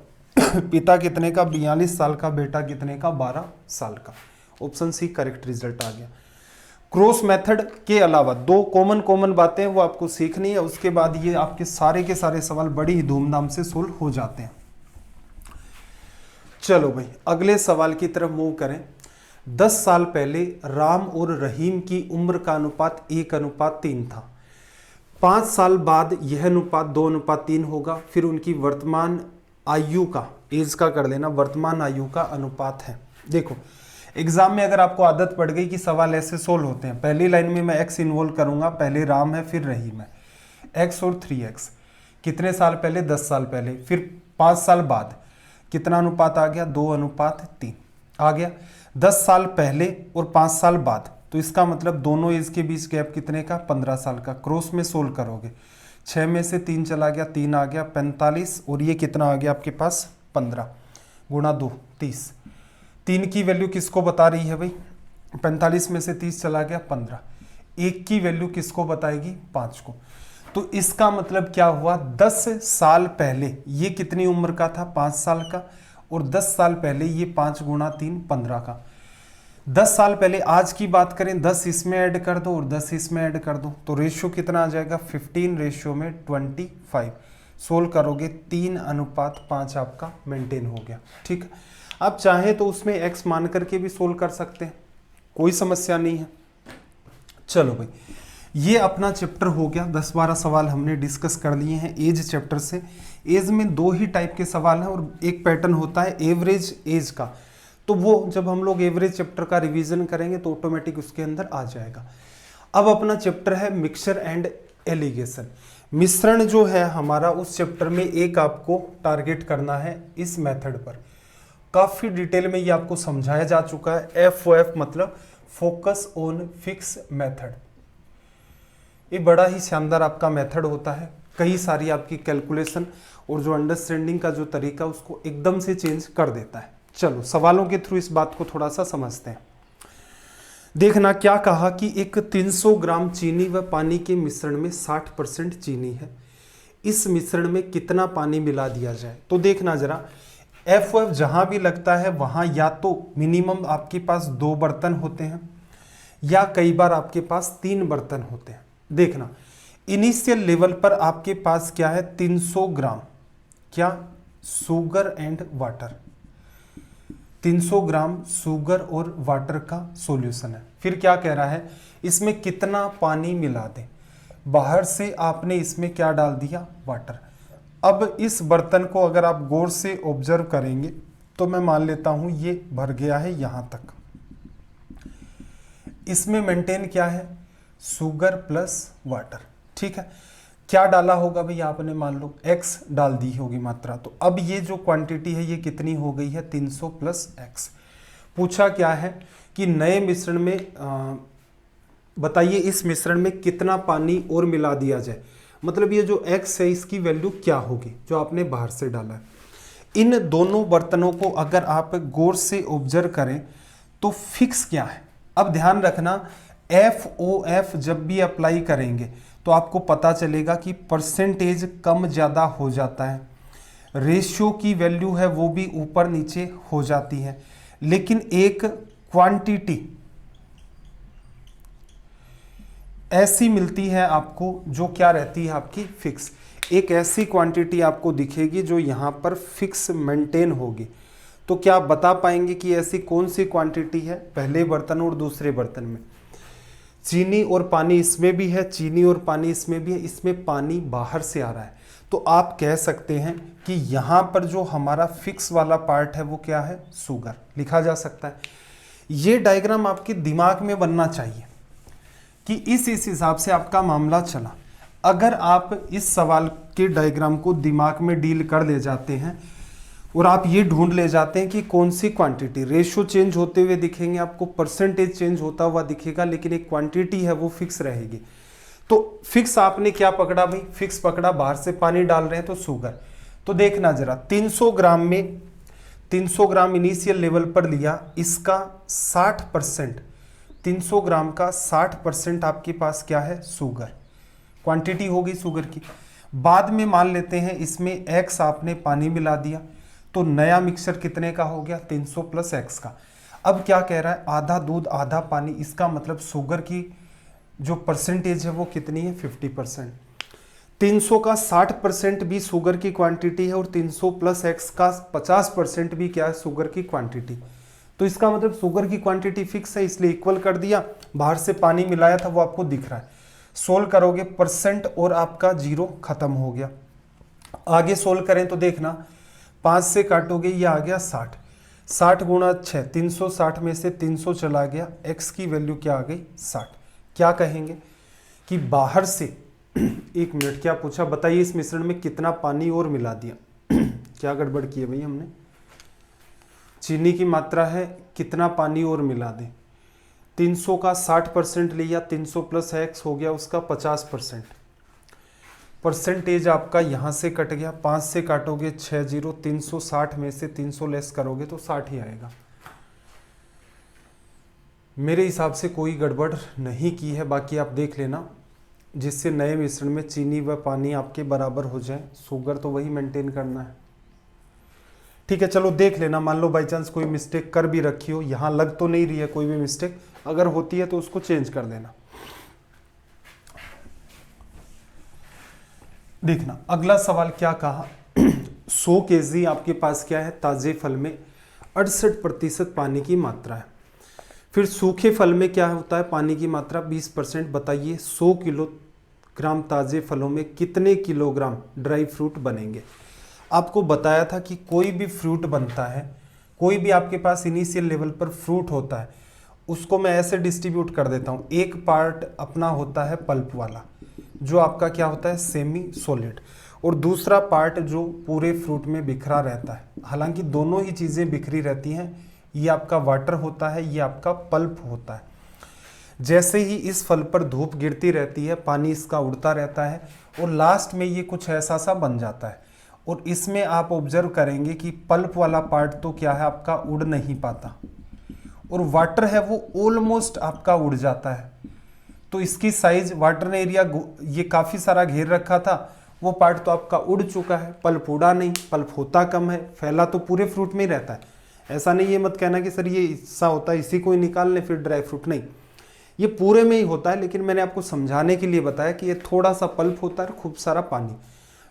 पिता कितने का? 42 साल का, बेटा कितने का? 12 साल का। ऑप्शन सी करेक्ट रिजल्ट आ गया। क्रॉस मेथड के अलावा 2 कॉमन बातें वो आपको सीखनी है, उसके बाद ये आपके सारे के सारे सवाल बड़ी ही धूमधाम से सोल्व हो जाते हैं। चलो भाई अगले सवाल की तरफ मूव करें। 10 साल पहले राम और रहीम की उम्र का अनुपात 1:3 था। 5 साल बाद यह अनुपात 2:3 होगा। फिर उनकी वर्तमान आयु का, एज का कर लेना, वर्तमान आयु का अनुपात है। देखो एग्जाम में अगर आपको आदत पड़ गई कि सवाल ऐसे सोल्व होते हैं, पहली लाइन में मैं x इन्वॉल्व करूंगा, पहले राम है फिर रहीम है, x और 3x। कितने साल पहले? 10 साल पहले। फिर 5 साल बाद कितना अनुपात आ गया? 2:3 आ गया। 10 साल पहले और 5 साल बाद, तो इसका मतलब दोनों एज के बीच गैप कितने का? 15 साल का। क्रॉस में सोल्व करोगे, 6 में से 3 चला गया, 3 आ गया, 45, और ये कितना आ गया आपके पास? 15 × 2 30। 3 की वैल्यू किसको बता रही है भाई? 45 में से 30 चला गया, 15। 1 की वैल्यू किसको बताएगी? 5 को। तो इसका मतलब क्या हुआ? 10 साल पहले ये कितनी उम्र का था? 5 साल का। और 10 साल पहले ये 5 × 3 15 का। 10 साल पहले, आज की बात करें 10 इसमें ऐड कर दो और 10 इसमें ऐड कर दो तो रेशियो कितना आ जाएगा 15 रेशियो में 25। सोल्व करोगे 3:5 आपका मेंटेन हो गया। ठीक है, आप चाहे तो उसमें x मान करके भी सोल्व कर सकते हैं, कोई समस्या नहीं है। चलो भाई, ये अपना चैप्टर हो गया। 10-12 सवाल हमने डिस्कस कर लिए हैं एज चैप्टर से। एज में 2 ही टाइप के सवाल हैं और एक पैटर्न होता है एवरेज एज का, तो वो जब हम लोग एवरेज चैप्टर का रिवीजन करेंगे तो ऑटोमेटिक उसके अंदर आ जाएगा। अब अपना चैप्टर है मिक्सचर एंड एलिगेशन। मिश्रण जो है हमारा, उस चैप्टर में एक आपको टारगेट करना है इस मेथड पर। काफी डिटेल में ये आपको समझाया जा चुका है। FOF मतलब फोकस ऑन फिक्स मेथड। ये बड़ा ही शानदार आपका मेथड होता है, कई सारी आपकी कैलकुलेशन और जो अंडरस्टैंडिंग का जो तरीका उसको एकदम से चेंज कर देता है। चलो सवालों के थ्रू इस बात को थोड़ा सा समझते हैं। देखना क्या कहा कि एक 300 ग्राम चीनी व पानी के मिश्रण में 60% चीनी है, इस मिश्रण में कितना पानी मिला दिया जाए। तो देखना जरा, FOF जहां भी लगता है वहां या तो मिनिमम आपके पास 2 बर्तन होते हैं या कई बार आपके पास 3 बर्तन होते हैं। देखना इनिशियल लेवल पर आपके पास क्या है 300 ग्राम क्या sugar and water, 300 gram sugar और वाटर का सॉल्यूशन है। फिर क्या कह रहा है, इसमें कितना पानी मिला दें। बाहर से आपने इसमें क्या डाल दिया, वाटर। अब इस बर्तन को अगर आप गौर से ऑब्जर्व करेंगे तो मैं मान लेता हूं ये भर गया है यहां तक। इसमें मेंटेन क्या है, शुगर प्लस वाटर। ठीक है, क्या डाला होगा भाई आपने, मान लो x डाल दी होगी मात्रा। तो अब ये जो क्वांटिटी है ये कितनी हो गई है 300 प्लस x। पूछा क्या है कि नए मिश्रण में बताइए इस मिश्रण में कितना पानी और मिला दिया जाए। मतलब ये जो x है इसकी वैल्यू क्या होगी जो आपने बाहर से डाला है। इन दोनों बर्तनों को अगर आप गौर से ऑब्जर्व करें तो फिक्स क्या है। अब ध्यान रखना, FOF जब भी अप्लाई करेंगे तो आपको पता चलेगा कि परसेंटेज कम ज़्यादा हो जाता है, रेशियो की वैल्यू है वो भी ऊपर नीचे हो जाती है, लेकिन एक क्वांटिटी ऐसी मिलती है आपको जो क्या रहती है आपकी फिक्स। एक ऐसी क्वांटिटी आपको दिखेगी जो यहाँ पर फिक्स मेंटेन होगी। तो क्या आप बता पाएंगे कि ऐसी कौन सी क्वांटिटी है पहले बर्तन और दूसरे बर्तन में। चीनी और पानी इसमें भी है, चीनी और पानी इसमें भी है, इसमें पानी बाहर से आ रहा है। तो आप कह सकते हैं कि यहाँ पर जो हमारा फिक्स वाला पार्ट है वो क्या है, शुगर लिखा जा सकता है। ये डायग्राम आपके दिमाग में बनना चाहिए कि इस हिसाब से आपका मामला चला। अगर आप इस सवाल के डायग्राम को दिमाग में डील कर ले जाते हैं और आप ये ढूंढ ले जाते हैं कि कौन सी क्वांटिटी, रेशियो चेंज होते हुए दिखेंगे आपको, परसेंटेज चेंज होता हुआ दिखेगा, लेकिन एक क्वांटिटी है वो फिक्स रहेगी। तो फिक्स आपने क्या पकड़ा भाई, फिक्स पकड़ा, बाहर से पानी डाल रहे हैं तो शुगर। तो देखना जरा 300 ग्राम में 300 ग्राम इनिशियल लेवल पर लिया, इसका 60%, 300 ग्राम का 60% आपके पास क्या है, शुगर क्वांटिटी होगी शुगर की। बाद में मान लेते हैं इसमें x आपने पानी मिला दिया, तो नया मिक्सचर कितने का हो गया, 300 प्लस x का। अब क्या कह रहा है, आधा दूध आधा पानी, इसका मतलब शुगर की जो परसेंटेज है वो कितनी है, 50%। 300 का 60% भी शुगर की क्वांटिटी है और 300 प्लस x का 50% भी क्या है, शुगर की क्वांटिटी। तो इसका मतलब शुगर की क्वांटिटी फिक्स है, इसलिए इक्वल कर दिया। बाहर से पानी मिलाया था वो आपको दिख रहा है। सोल्व करोगे परसेंट और आपका 0 खत्म हो गया। आगे सोल्व करें तो देखना 5 से काटोगे ये आ गया 60, 60 गुणा 6, 360 में से 300 चला गया, x की वैल्यू क्या आ गई, 60। क्या कहेंगे कि बाहर से एक मिनट, क्या पूछा बताइए इस मिश्रण में कितना पानी और मिला दिया। क्या गड़बड़ की है भाई हमने, चीनी की मात्रा है, कितना पानी और मिला दें। 300 का 60% लिया, 300 प्लस x हो गया उसका 50%। परसेंटेज आपका यहाँ से कट गया, 5 से काटोगे 6 0, 360 में से 300 लेस करोगे तो 60 ही आएगा। मेरे हिसाब से कोई गड़बड़ नहीं की है, बाकी आप देख लेना, जिससे नए मिश्रण में चीनी व पानी आपके बराबर हो जाए। शुगर तो वही मेंटेन करना है। ठीक है, चलो देख लेना, मान लो बाई चांस कोई मिस्टेक कर भी रखी हो, यहाँ लग तो नहीं रही है कोई भी मिस्टेक, अगर होती है तो उसको चेंज कर देना। देखना अगला सवाल क्या कहा, 100 केजी आपके पास क्या है, ताजे फल में 68% पानी की मात्रा है। फिर सूखे फल में क्या होता है, पानी की मात्रा 20%। बताइए 100 किलोग्राम ताजे फलों में कितने किलोग्राम ड्राई फ्रूट बनेंगे। आपको बताया था कि कोई भी फ्रूट बनता है, कोई भी आपके पास इनिशियल लेवल पर फ्रूट होता है, उसको मैं ऐसे डिस्ट्रीब्यूट कर देता हूँ। एक पार्ट अपना होता है पल्प वाला, जो आपका क्या होता है सेमी सॉलिड, और दूसरा पार्ट जो पूरे फ्रूट में बिखरा रहता है। हालांकि दोनों ही चीज़ें बिखरी रहती हैं, ये आपका वाटर होता है, ये आपका पल्प होता है। जैसे ही इस फल पर धूप गिरती रहती है, पानी इसका उड़ता रहता है और लास्ट में ये कुछ ऐसा सा बन जाता है। और इसमें आप ऑब्जर्व करेंगे कि पल्प वाला पार्ट तो क्या है आपका उड़ नहीं पाता, और वाटर है वो ऑलमोस्ट आपका उड़ जाता है। तो इसकी साइज, वाटर ने एरिया ये काफ़ी सारा घेर रखा था, वो पार्ट तो आपका उड़ चुका है, पल्प उड़ा नहीं, पल्प होता कम है, फैला तो पूरे फ्रूट में ही रहता है। ऐसा नहीं ये मत कहना कि सर ये हिस्सा होता है इसी को ही निकाल लें फिर ड्राई फ्रूट, नहीं, ये पूरे में ही होता है। लेकिन मैंने आपको समझाने के लिए बताया कि ये थोड़ा सा पल्प होता है, खूब सारा पानी,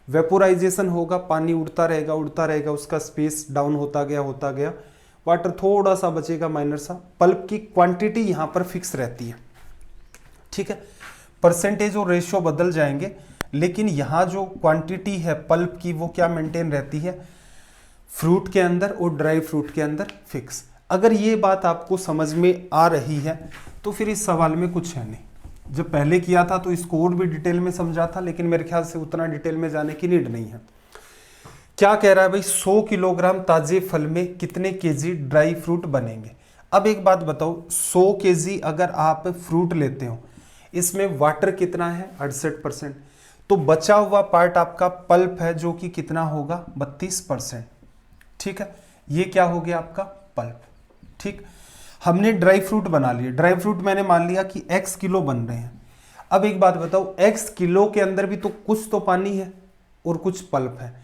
वेपोराइजेशन होगा, पानी उड़ता रहेगा, उसका स्पेस डाउन होता गया, वाटर थोड़ा सा बचेगा माइनर सा। पल्प की क्वांटिटी यहाँ पर फिक्स रहती है, ठीक है, परसेंटेज और रेशियो बदल जाएंगे, लेकिन यहाँ जो क्वांटिटी है पल्प की वो क्या मेंटेन रहती है, फ्रूट के अंदर और ड्राई फ्रूट के अंदर फिक्स। अगर ये बात आपको समझ में आ रही है तो फिर इस सवाल में कुछ है नहीं। जब पहले किया था तो इसको और भी डिटेल में समझा था, लेकिन मेरे ख्याल से उतना डिटेल में जाने की नीड नहीं है। क्या कह रहा है भाई, 100 किलोग्राम ताजे फल में कितने केजी ड्राई फ्रूट बनेंगे। अब एक बात बताओ, 100 केजी अगर आप फ्रूट लेते हो, इसमें वाटर कितना है 68%, तो बचा हुआ पार्ट आपका पल्प है जो कि कितना होगा 32%, ठीक है, ये क्या हो गया आपका पल्प। ठीक, हमने ड्राई फ्रूट बना लिए, ड्राई फ्रूट मैंने मान लिया कि x किलो बन रहे हैं। अब एक बात बताओ, x किलो के अंदर भी तो कुछ तो पानी है और कुछ पल्प है।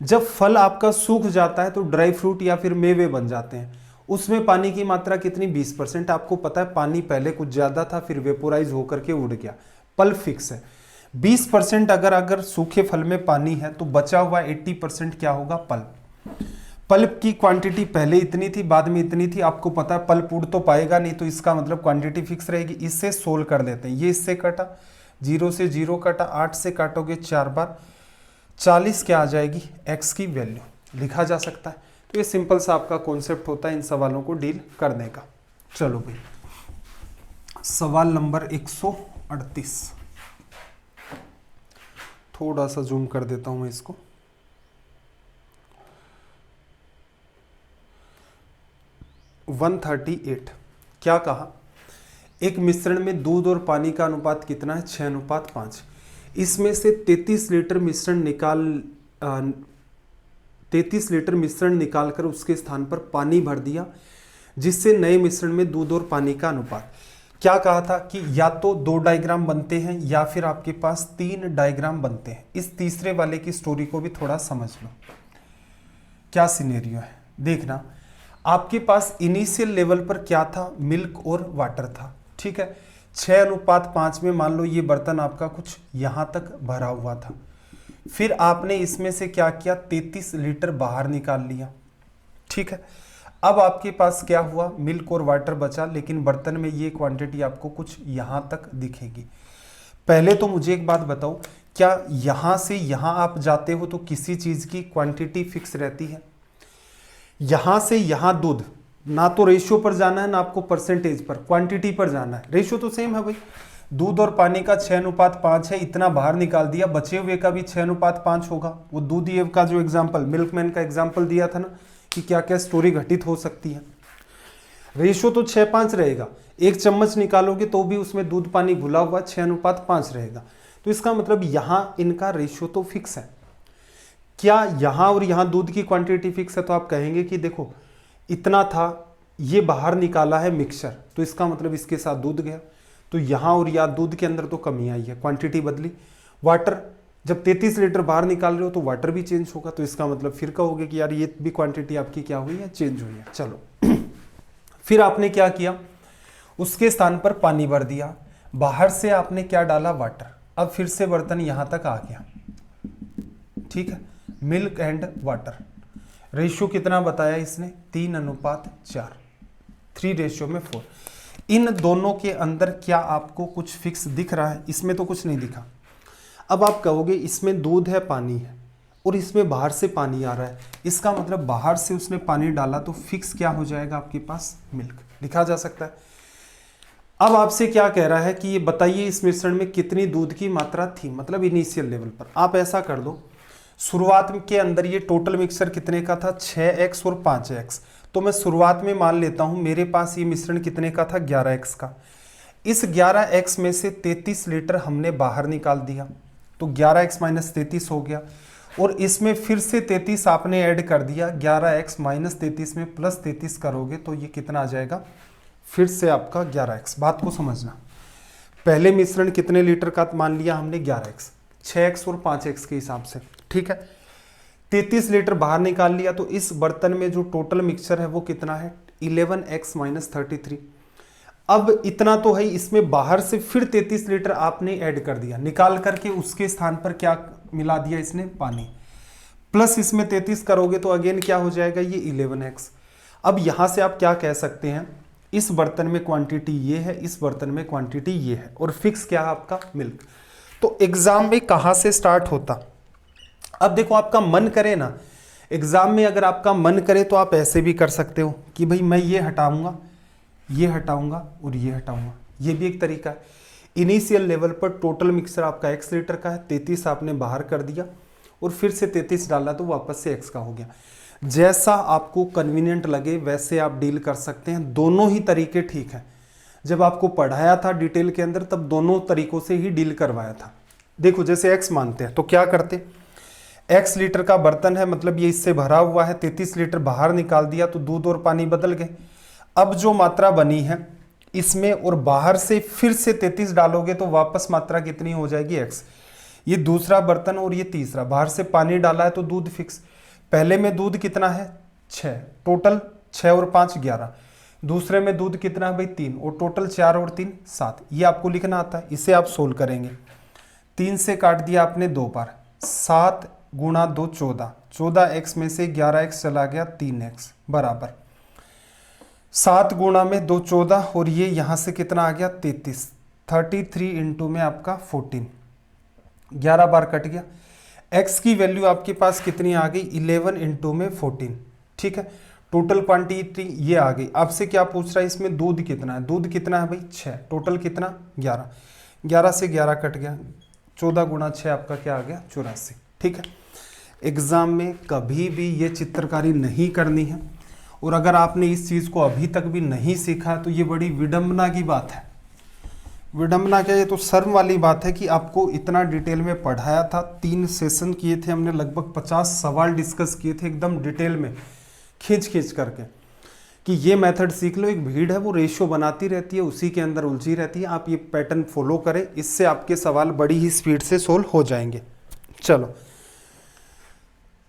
जब फल आपका सूख जाता है तो ड्राई फ्रूट या फिर मेवे बन जाते हैं, उसमें पानी की मात्रा कितनी 20%। आपको पता है पानी पहले कुछ ज्यादा था, फिर वेपोराइज होकर के उड़ गया, पल्प फिक्स है। 20% अगर सूखे फल में पानी है तो बचा हुआ 80% क्या होगा पल्प। पल्प की क्वांटिटी पहले इतनी थी, बाद में इतनी थी, आपको पता है पल्प उड़ तो पाएगा नहीं, तो इसका मतलब क्वांटिटी फिक्स रहेगी। इससे सोल्व कर देते हैं, ये इससे कटा, 0 से 0 कटा, 8 से काटोगे 4 बार, 40 क्या आ जाएगी x की वैल्यू, लिखा जा सकता है। तो ये सिंपल सा आपका कॉन्सेप्ट होता है इन सवालों को डील करने का। चलो भाई, सवाल नंबर 138, थोड़ा सा जूम कर देता हूं मैं इसको। क्या कहा, एक मिश्रण में दूध और पानी का अनुपात कितना है 6:5। इसमें से 33 लीटर मिश्रण निकालकर उसके स्थान पर पानी भर दिया, जिससे नए मिश्रण में दूध और पानी का अनुपात। क्या कहा था कि या तो 2 डायग्राम बनते हैं या फिर आपके पास 3 डायग्राम बनते हैं। इस तीसरे वाले की स्टोरी को भी थोड़ा समझ लो, क्या सिनेरियो है। देखना, आपके पास इनिशियल लेवल पर क्या था, मिल्क और वाटर था, ठीक है। 6:5 में मान लो ये बर्तन आपका कुछ यहां तक भरा हुआ था, फिर आपने इसमें से क्या किया 33 लीटर बाहर निकाल लिया, ठीक है। अब आपके पास क्या हुआ, मिल्क और वाटर बचा, लेकिन बर्तन में ये क्वांटिटी आपको कुछ यहां तक दिखेगी। पहले तो मुझे एक बात बताओ, क्या यहां से यहां आप जाते हो तो किसी चीज की क्वांटिटी फिक्स रहती है। यहां से यहां दूध, ना तो रेशियो पर जाना है ना आपको परसेंटेज पर, क्वांटिटी पर जाना है। रेशियो तो सेम है भाई, दूध और पानी का 6:5 है, इतना बाहर निकाल दिया, बचे हुए का भी 6:5 होगा। वो दूध ये का जो एग्जांपल, मिल्कमैन का एग्जांपल दिया था ना कि क्या क्या स्टोरी घटित हो सकती है। रेशियो तो 6:5 रहेगा, 1 चम्मच निकालोगे तो भी उसमें दूध पानी घुला हुआ 6:5 रहेगा। तो इसका मतलब यहां इनका रेशियो तो फिक्स है। क्या यहां और यहां दूध की क्वांटिटी फिक्स है, तो आप कहेंगे कि देखो इतना था, ये बाहर निकाला है मिक्सचर, तो इसका मतलब इसके साथ दूध गया, तो यहां और यहाँ दूध के अंदर तो कमी आई है, क्वांटिटी बदली। वाटर जब 33 लीटर बाहर निकाल रहे हो तो वाटर भी चेंज होगा, तो इसका मतलब फिर कहोगे कि यार ये भी क्वांटिटी आपकी क्या हुई है, चेंज हुई है। चलो फिर आपने क्या किया, उसके स्थान पर पानी भर दिया, बाहर से आपने क्या डाला, वाटर। अब फिर से बर्तन यहां तक आ गया, ठीक है, मिल्क एंड वाटर। रेशियो कितना बताया इसने, 3:4, 3:4। इन दोनों के अंदर क्या आपको कुछ फिक्स दिख रहा है, इसमें तो कुछ नहीं दिखा। अब आप कहोगे इसमें दूध है, पानी है, और इसमें बाहर से पानी आ रहा है, इसका मतलब बाहर से उसने पानी डाला तो फिक्स क्या हो जाएगा आपके पास, मिल्क, लिखा जा सकता है। अब आपसे क्या कह रहा है कि ये बताइए इस मिश्रण में कितनी दूध की मात्रा थी, मतलब इनिशियल लेवल पर। आप ऐसा कर दो, शुरुआत के अंदर ये टोटल मिक्सचर कितने का था, 6x और 5x। तो मैं शुरुआत में मान लेता हूं मेरे पास ये मिश्रण कितने का था, 11x का। इस 11x में से 33 लीटर हमने बाहर निकाल दिया, तो 11x - 33 हो गया, और इसमें फिर से 33 आपने ऐड कर दिया, 11x - 33 में प्लस 33 करोगे तो ये कितना आ जाएगा, फिर से आपका 11x। बात को समझना, पहले मिश्रण कितने लीटर का मान लिया हमने, 11x, 6x और 5x के हिसाब से, ठीक है। 33 लीटर बाहर निकाल लिया, तो इस बर्तन में जो टोटल मिक्सचर है वो कितना है, 11x - 33। अब इतना तो है, इसमें बाहर से फिर 33 लीटर आपने ऐड कर दिया, निकाल करके उसके स्थान पर क्या मिला दिया इसने, पानी, प्लस इसमें 33 करोगे तो अगेन क्या हो जाएगा, ये 11x। अब यहां से आप क्या कह सकते हैं, इस बर्तन में क्वांटिटी ये है, इस बर्तन में क्वांटिटी ये है, और फिक्स क्या है आपका, मिल्क। तो एग्जाम में कहां से स्टार्ट होता, अब देखो आपका मन करे ना, एग्जाम में अगर आपका मन करे तो आप ऐसे भी कर सकते हो कि भाई मैं ये हटाऊंगा, ये हटाऊंगा और ये हटाऊंगा, ये भी एक तरीका है। इनिशियल लेवल पर टोटल मिक्सर आपका x लीटर का है, 33 आपने बाहर कर दिया और फिर से 33 डाला तो वापस से x का हो गया। जैसा आपको कन्वीनियंट लगे वैसे आप डील कर सकते हैं, दोनों ही तरीके ठीक हैं। जब आपको पढ़ाया था डिटेल के अंदर तब दोनों तरीकों से ही डील करवाया था। देखो जैसे x मानते हैं तो क्या करते, x लीटर का बर्तन है, मतलब ये इससे भरा हुआ है, 33 लीटर बाहर निकाल दिया तो दूध और पानी बदल गए। अब जो मात्रा बनी है इसमें और बाहर से फिर से 33 डालोगे तो वापस मात्रा कितनी हो जाएगी, x। ये दूसरा बर्तन और ये तीसरा, बाहर से पानी डाला है तो दूध फिक्स। पहले में दूध कितना है, 6, टोटल 6 और 5 11। दूसरे में दूध कितना है भाई, 3, और टोटल 4 और 3 7। ये आपको लिखना आता है, इसे आप सोल्व करेंगे। 3 से काट दिया आपने 2 बार, 7 गुणा 2 14, 14x में से 11x चला गया, 3x बराबर 7 गुणा में 2 14, और ये यहां से कितना आ गया, 33। 33 इंटू में आपका 14, 11 बार कट गया। x की वैल्यू आपके पास कितनी आ गई, 11 इंटू में 14, ठीक है। टोटल क्वांटिटी ये आ गई। आपसे क्या पूछ रहा है, इसमें दूध कितना है, दूध कितना है भाई 6, टोटल कितना 11, 11 से 11 कट गया, 14 गुणा 6 आपका क्या आ गया, 84, ठीक है। एग्जाम में कभी भी ये चित्रकारी नहीं करनी है, और अगर आपने इस चीज़ को अभी तक भी नहीं सीखा तो ये बड़ी विडंबना की बात है। विडंबना क्या, ये तो शर्म वाली बात है कि आपको इतना डिटेल में पढ़ाया था, 3 सेशन किए थे हमने, लगभग 50 सवाल डिस्कस किए थे एकदम डिटेल में खींच खींच करके, कि ये मेथड सीख लो। एक भीड़ है वो रेशियो बनाती रहती है, उसी के अंदर उलझी रहती है, आप ये पैटर्न फॉलो करें, इससे आपके सवाल बड़ी ही स्पीड से सोल्व हो जाएंगे। चलो,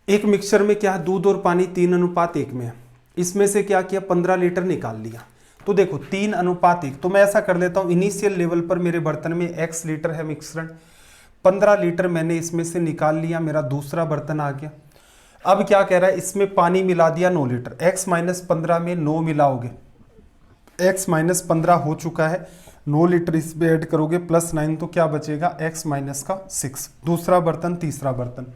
एक मिक्सचर में क्या है, दूध और पानी 3:1 में है, इसमें से क्या किया, 15 लीटर निकाल लिया। तो देखो 3:1, तो मैं ऐसा कर लेता हूं, इनिशियल लेवल पर मेरे बर्तन में x लीटर है मिश्रण, 15 लीटर मैंने इसमें से निकाल लिया, मेरा दूसरा बर्तन आ गया। अब क्या कह रहा है, इसमें पानी मिला दिया 9 लीटर, x - 15 में 9 मिलाओगे, x - 15 हो चुका है, 9 लीटर इसमें ऐड करोगे प्लस 9 तो क्या बचेगा, x - 6। दूसरा बर्तन, तीसरा बर्तन,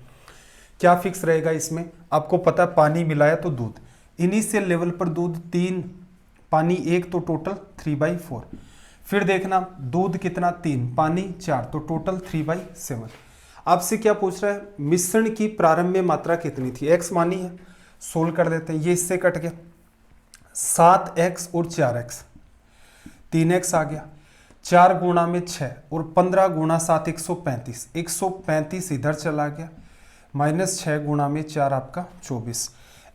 क्या फिक्स रहेगा इसमें, आपको पता है पानी मिलाया तो दूध, इनिशियल लेवल पर दूध 3, पानी 1, तो टोटल 3/4। फिर देखना दूध कितना 3, पानी 4, तो टोटल 3/7। आपसे क्या पूछ रहा है, मिश्रण की प्रारंभ में मात्रा कितनी थी, x मानी है, सोल्व कर देते हैं। ये इससे कट गया, 7x और 4x, 3x आ गया, 4 गुणा में 6 और 15 गुणा 7 135, 135 इधर चला गया, -6 गुणा में 4 आपका 24।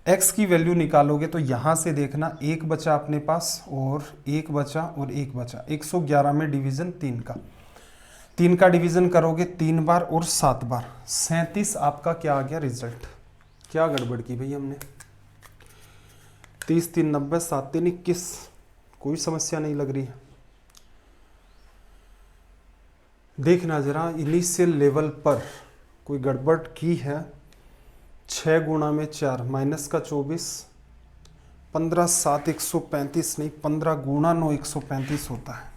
x की वैल्यू निकालोगे तो यहां से देखना 1 बचा अपने पास और 1 बचा और 1 बचा, 111 में डिवीजन 3 का, 3 का डिवीजन करोगे 3 बार और 7 बार, 37 आपका क्या आ गया रिजल्ट। क्या गड़बड़ की भाई हमने, 30 3 90, 7 3 21, कोई समस्या नहीं लग रही है। देखना जरा इनिशियल लेवल पर कोई गड़बड़ की है। 6 गुणा में 4 माइनस का 24, 15 7 135 नहीं, 15 गुणा 9 135 होता है।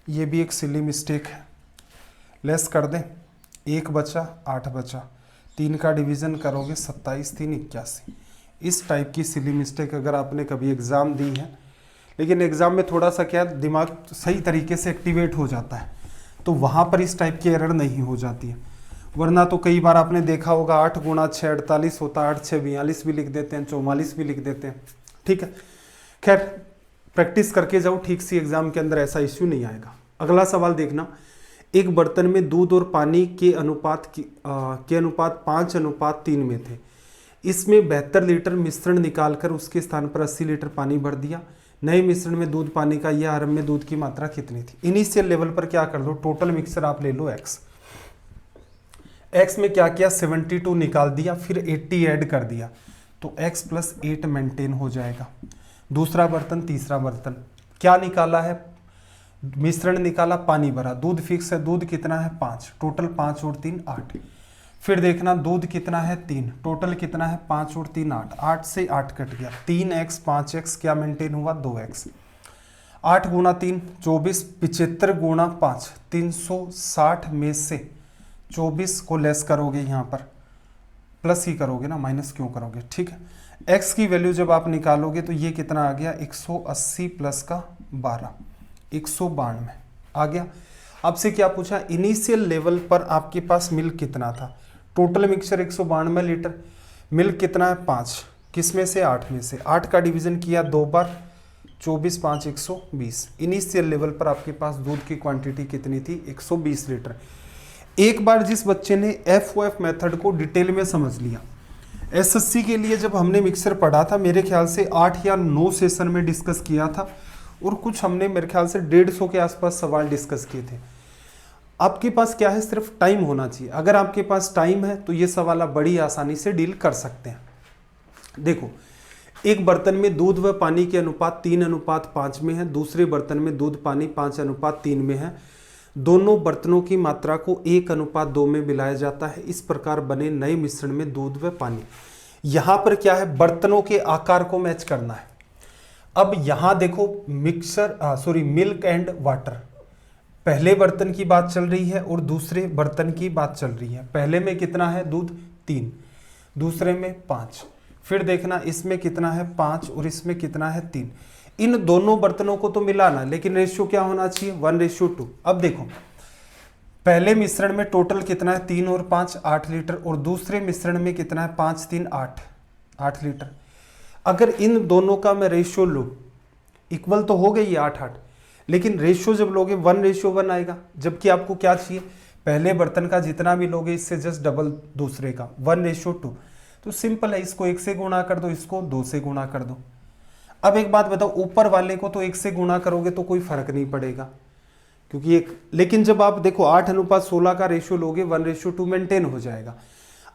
ये भी एक सिली मिस्टेक है, लेस कर दें, 1 बचा 8 बचा, 3 का डिवीजन करोगे 27 3 81। इस टाइप की सिली मिस्टेक अगर आपने कभी एग्ज़ाम दी है, लेकिन एग्ज़ाम में थोड़ा सा क्या दिमाग सही तरीके से एक्टिवेट हो जाता है, तो वहाँ पर इस टाइप की एरर नहीं हो जाती है। वरना तो कई बार आपने देखा होगा 8 गुणा 6 48 होता है, 8 6 42 भी लिख देते हैं, 44 भी लिख देते हैं। ठीक है, खैर प्रैक्टिस करके जाओ, ठीक सी एग्जाम के अंदर ऐसा इश्यू नहीं आएगा। अगला सवाल देखना, एक बर्तन में दूध और पानी के अनुपात 5:3 में थे। इसमें 72 लीटर मिश्रण निकालकर उसके स्थान पर 80 लीटर पानी भर दिया। नए मिश्रण में दूध पानी का यह आरंभ में दूध की मात्रा कितनी थी। इनिशियल लेवल पर क्या कर दो, टोटल मिक्सर आप ले लो x में क्या किया 72 निकाल दिया, फिर 80 ऐड कर दिया, तो x + 8 मेंटेन हो जाएगा। दूसरा बर्तन, तीसरा बर्तन क्या निकाला है, मिश्रण निकाला, पानी भरा, दूध फिक्स है, दूध कितना है 5, टोटल 5 और 3 8। फिर देखना दूध कितना है 3, टोटल कितना है 5 और 3 8, 8 से 8 कट गया, 3x 5x क्या मेंटेन हुआ 2x। 8 गुणा 3 24, 75 गुणा 5 360 में से 24 को लेस करोगे, यहाँ पर प्लस ही करोगे ना, माइनस क्यों करोगे। ठीक है, x की वैल्यू जब आप निकालोगे तो ये कितना आ गया 180 प्लस का 12 192 आ गया। आपसे क्या पूछा, इनिशियल लेवल पर आपके पास मिल्क कितना था। टोटल मिक्सचर 192 लीटर, मिल्क कितना है 5, किस में से 8 में से, 8 का डिवीजन किया 2 बार, 24 5 120। इनिशियल लेवल पर आपके पास दूध की क्वांटिटी कितनी थी 120 लीटर। एक बार जिस बच्चे ने FOF मेथड को डिटेल में समझ लिया, SSC के लिए जब हमने मिक्सर पढ़ा था मेरे ख्याल से 8 या 9 सेशन में डिस्कस किया था, और कुछ हमने मेरे ख्याल से 150 के आसपास सवाल डिस्कस किए थे। आपके पास क्या है, सिर्फ टाइम होना चाहिए। अगर आपके पास टाइम है तो ये सवाल आप बड़ी आसानी से डील कर सकते हैं। देखो, एक बर्तन में दूध व पानी के अनुपात 3:5 में है, दूसरे बर्तन में दूध पानी 5:3 में है। दोनों बर्तनों की मात्रा को 1:2 में मिलाया जाता है। इस प्रकार बने नए मिश्रण में दूध व पानी। यहां पर क्या है, बर्तनों के आकार को मैच करना है। अब यहां देखो मिल्क एंड वाटर, पहले बर्तन की बात चल रही है और दूसरे बर्तन की बात चल रही है। पहले में कितना है दूध 3, दूसरे में 5, फिर देखना इसमें कितना है 5 और इसमें कितना है 3। इन दोनों बर्तनों को तो मिलाना, लेकिन रेशियो क्या होना चाहिए 1:2। अब देखो, पहले मिश्रण में टोटल कितना है 3 और 5 8 लीटर, और दूसरे मिश्रण में कितना है 5 3 8 लीटर। अगर इन दोनों का मैं रेशियो लूँ, इक्वल तो हो गई 8 लेकिन रेशियो जब लोगे 1:1 आएगा, जबकि आपको क्या चाहिए, पहले बर्तन का जितना भी लोगे इससे जस्ट डबल दूसरे का 1:2। तो सिंपल है, इसको 1 से गुणा कर दो, इसको 2 से गुणा कर दो। अब एक बात बताओ, ऊपर वाले को तो 1 से गुणा करोगे तो कोई फर्क नहीं पड़ेगा, क्योंकि लेकिन जब आप देखो 8:16 का रेशियो लोगे 1:2 मेंटेन हो जाएगा।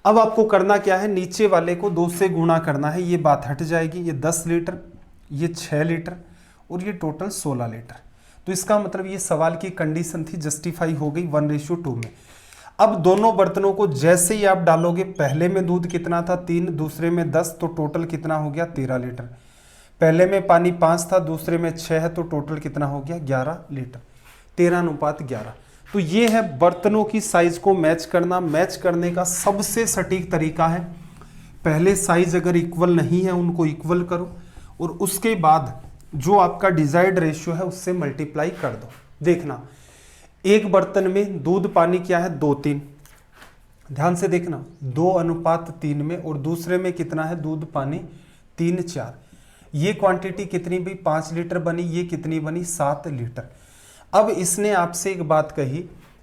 अब आपको करना क्या है, नीचे वाले को 2 से गुणा करना है, ये बात हट जाएगी। ये 10 लीटर, ये 6 लीटर और ये टोटल 16 लीटर। तो इसका मतलब ये सवाल की कंडीशन थी जस्टिफाई हो गई 1:2 में। अब दोनों बर्तनों को जैसे ही आप डालोगे, पहले में दूध कितना था 3, दूसरे में 10, तो टोटल कितना हो गया 13 लीटर। पहले में पानी 5 था, दूसरे में 6 है, तो टोटल कितना हो गया 11 लीटर। 13:11। तो ये है बर्तनों की साइज को मैच करना। मैच करने का सबसे सटीक तरीका है, पहले साइज अगर इक्वल नहीं है उनको इक्वल करो, और उसके बाद जो आपका डिजायर्ड रेशियो है उससे मल्टीप्लाई कर दो। देखना, एक बर्तन में दूध पानी क्या है 2:3, ध्यान से देखना 2:3 में, और दूसरे में कितना है दूध पानी 3:4। ये क्वांटिटी कितनी भी 5 लीटर बनी, ये कितनी बनी 7 लीटर। अब इसने आपसे एक बात कही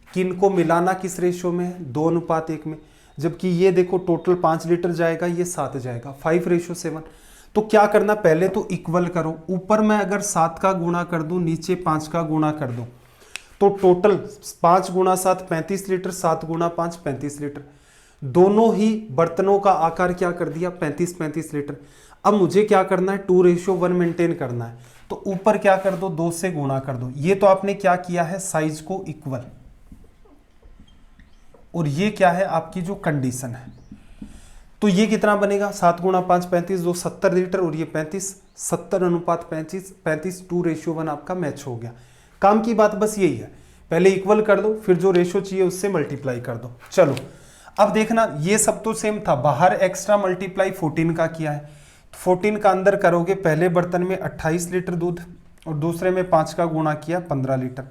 कि इनको मिलाना किस रेशियो में है 2:1 में, जबकि ये देखो टोटल 5 लीटर जाएगा, ये 7 जाएगा, 5:7। तो क्या करना, पहले तो इक्वल करो। ऊपर मैं अगर 7 का गुणा कर दूं, नीचे 5 का गुणा कर दूं, तो टोटल 5 गुणा 7 35 लीटर, 7 गुणा 5 35 लीटर। दोनों ही बर्तनों का आकार क्या कर दिया 35-35 लीटर। अब मुझे क्या करना है 2:1 मेंटेन करना है, तो ऊपर क्या कर दो 2 से गुणा कर दो। ये तो आपने क्या किया है साइज को इक्वल, और ये क्या है आपकी जो कंडीशन है। तो ये कितना बनेगा 7 गुणा 5 35, 2 70 लीटर, और ये 35 70:35 35 2:1 आपका मैच हो गया। काम की बात बस यही है, पहले इक्वल कर दो, फिर जो रेशियो चाहिए उससे मल्टीप्लाई कर दो। चलो अब देखना ये सब तो सेम था, बाहर एक्स्ट्रा मल्टीप्लाई 14 का किया है, 14 का अंदर करोगे पहले बर्तन में 28 लीटर दूध और दूसरे में 5 का गुणा किया 15 लीटर।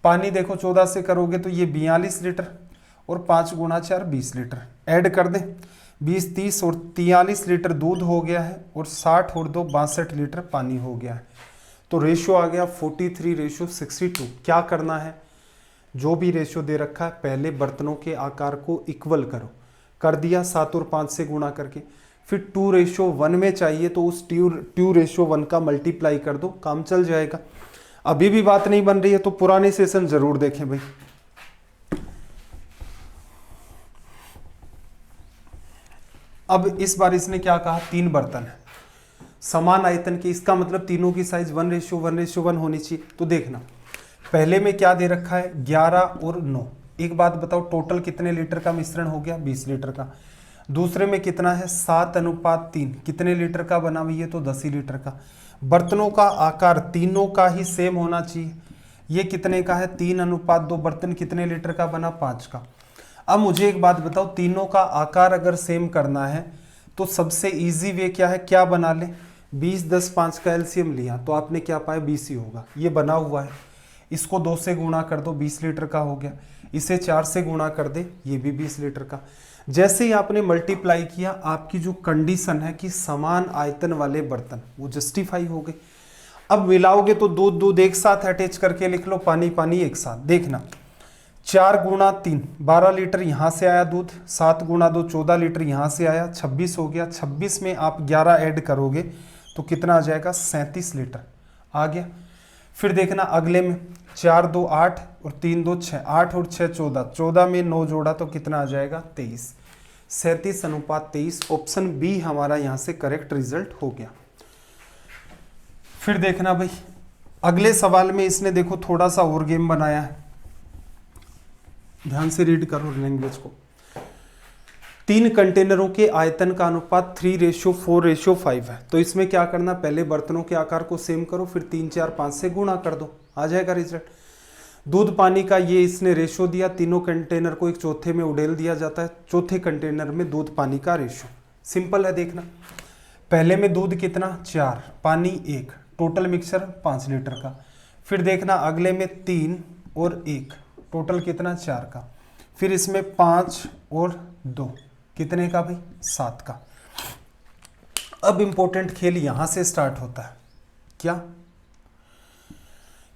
पानी देखो 14 से करोगे तो ये 42 लीटर और 5 गुणा 4 20 लीटर। ऐड कर दें 20 30 और 43 लीटर दूध हो गया है, और 60 और 2 62 लीटर पानी हो गया है। तो रेशियो आ गया 43:62। क्या करना है, जो भी रेशियो दे रखा है पहले बर्तनों के आकार को इक्वल करो, कर दिया 7 और 5 से गुणा करके, फिर 2:1 में चाहिए तो उस 2:1 का मल्टीप्लाई कर दो, काम चल जाएगा। अभी भी बात नहीं बन रही है तो पुराने सेशन जरूर देखें भाई। अब इस बार इसने क्या कहा 3 बर्तन है समान आयतन के, इसका मतलब तीनों की साइज 1:1 होनी चाहिए। तो देखना पहले में क्या दे रखा है 11 और 9। एक बात बताओ टोटल कितने लीटर का मिश्रण हो गया 20 लीटर का। दूसरे में कितना है 7:3, कितने लीटर का बना हुआ ये तो 10 ही लीटर का। बर्तनों का आकार तीनों का ही सेम होना चाहिए। ये कितने का है 3:2, बर्तन कितने लीटर का बना 5 का। अब मुझे एक बात बताओ तीनों का आकार अगर सेम करना है तो सबसे इजी वे क्या है, क्या बना ले 20 10 5 का एलसीएम लिया तो आपने क्या पाया 20 ही होगा। ये बना हुआ है, इसको 2 से गुणा कर दो 20 लीटर का हो गया, इसे 4 से गुणा कर दे ये भी 20 लीटर का। जैसे ही आपने मल्टीप्लाई किया आपकी जो कंडीशन है कि समान आयतन वाले बर्तन वो जस्टिफाई हो गए। अब मिलाओगे तो दूध दूध एक साथ अटैच करके लिख लो, पानी पानी एक साथ। देखना 4 गुणा 3 12 लीटर यहाँ से आया दूध, 7 गुणा 2 14 लीटर यहाँ से आया, 26 हो गया। 26 में आप 11 ऐड करोगे तो कितना आ जाएगा 37 लीटर आ गया। फिर देखना अगले में 4 2 8 और 3 2 6, 8 और 6 14, 14 में 9 जोड़ा तो कितना आ जाएगा 23, 37:23। ऑप्शन बी हमारा यहाँ से करेक्ट रिजल्ट हो गया। फिर देखना भाई अगले सवाल में इसने देखो थोड़ा सा और गेम बनाया है, ध्यान से रीड करो लैंग्वेज को। 3 कंटेनरों के आयतन का अनुपात 3:4:5 है। तो इसमें क्या करना पहले बर्तनों के आकार को सेम करो, फिर 3 4 5 से गुणा कर दो, आ जाएगा रिजल्ट। दूध पानी का ये इसने रेशियो दिया, तीनों कंटेनर को एक चौथे में उड़ेल दिया जाता है, चौथे कंटेनर में दूध पानी का रेशियो सिंपल है। देखना पहले में दूध कितना 4 पानी 1, टोटल मिक्सचर 5 लीटर का। फिर देखना अगले में 3 और 1, टोटल कितना 4 का। फिर इसमें 5 और 2 कितने का भाई 7 का। अब इंपॉर्टेंट खेल यहां से स्टार्ट होता है, क्या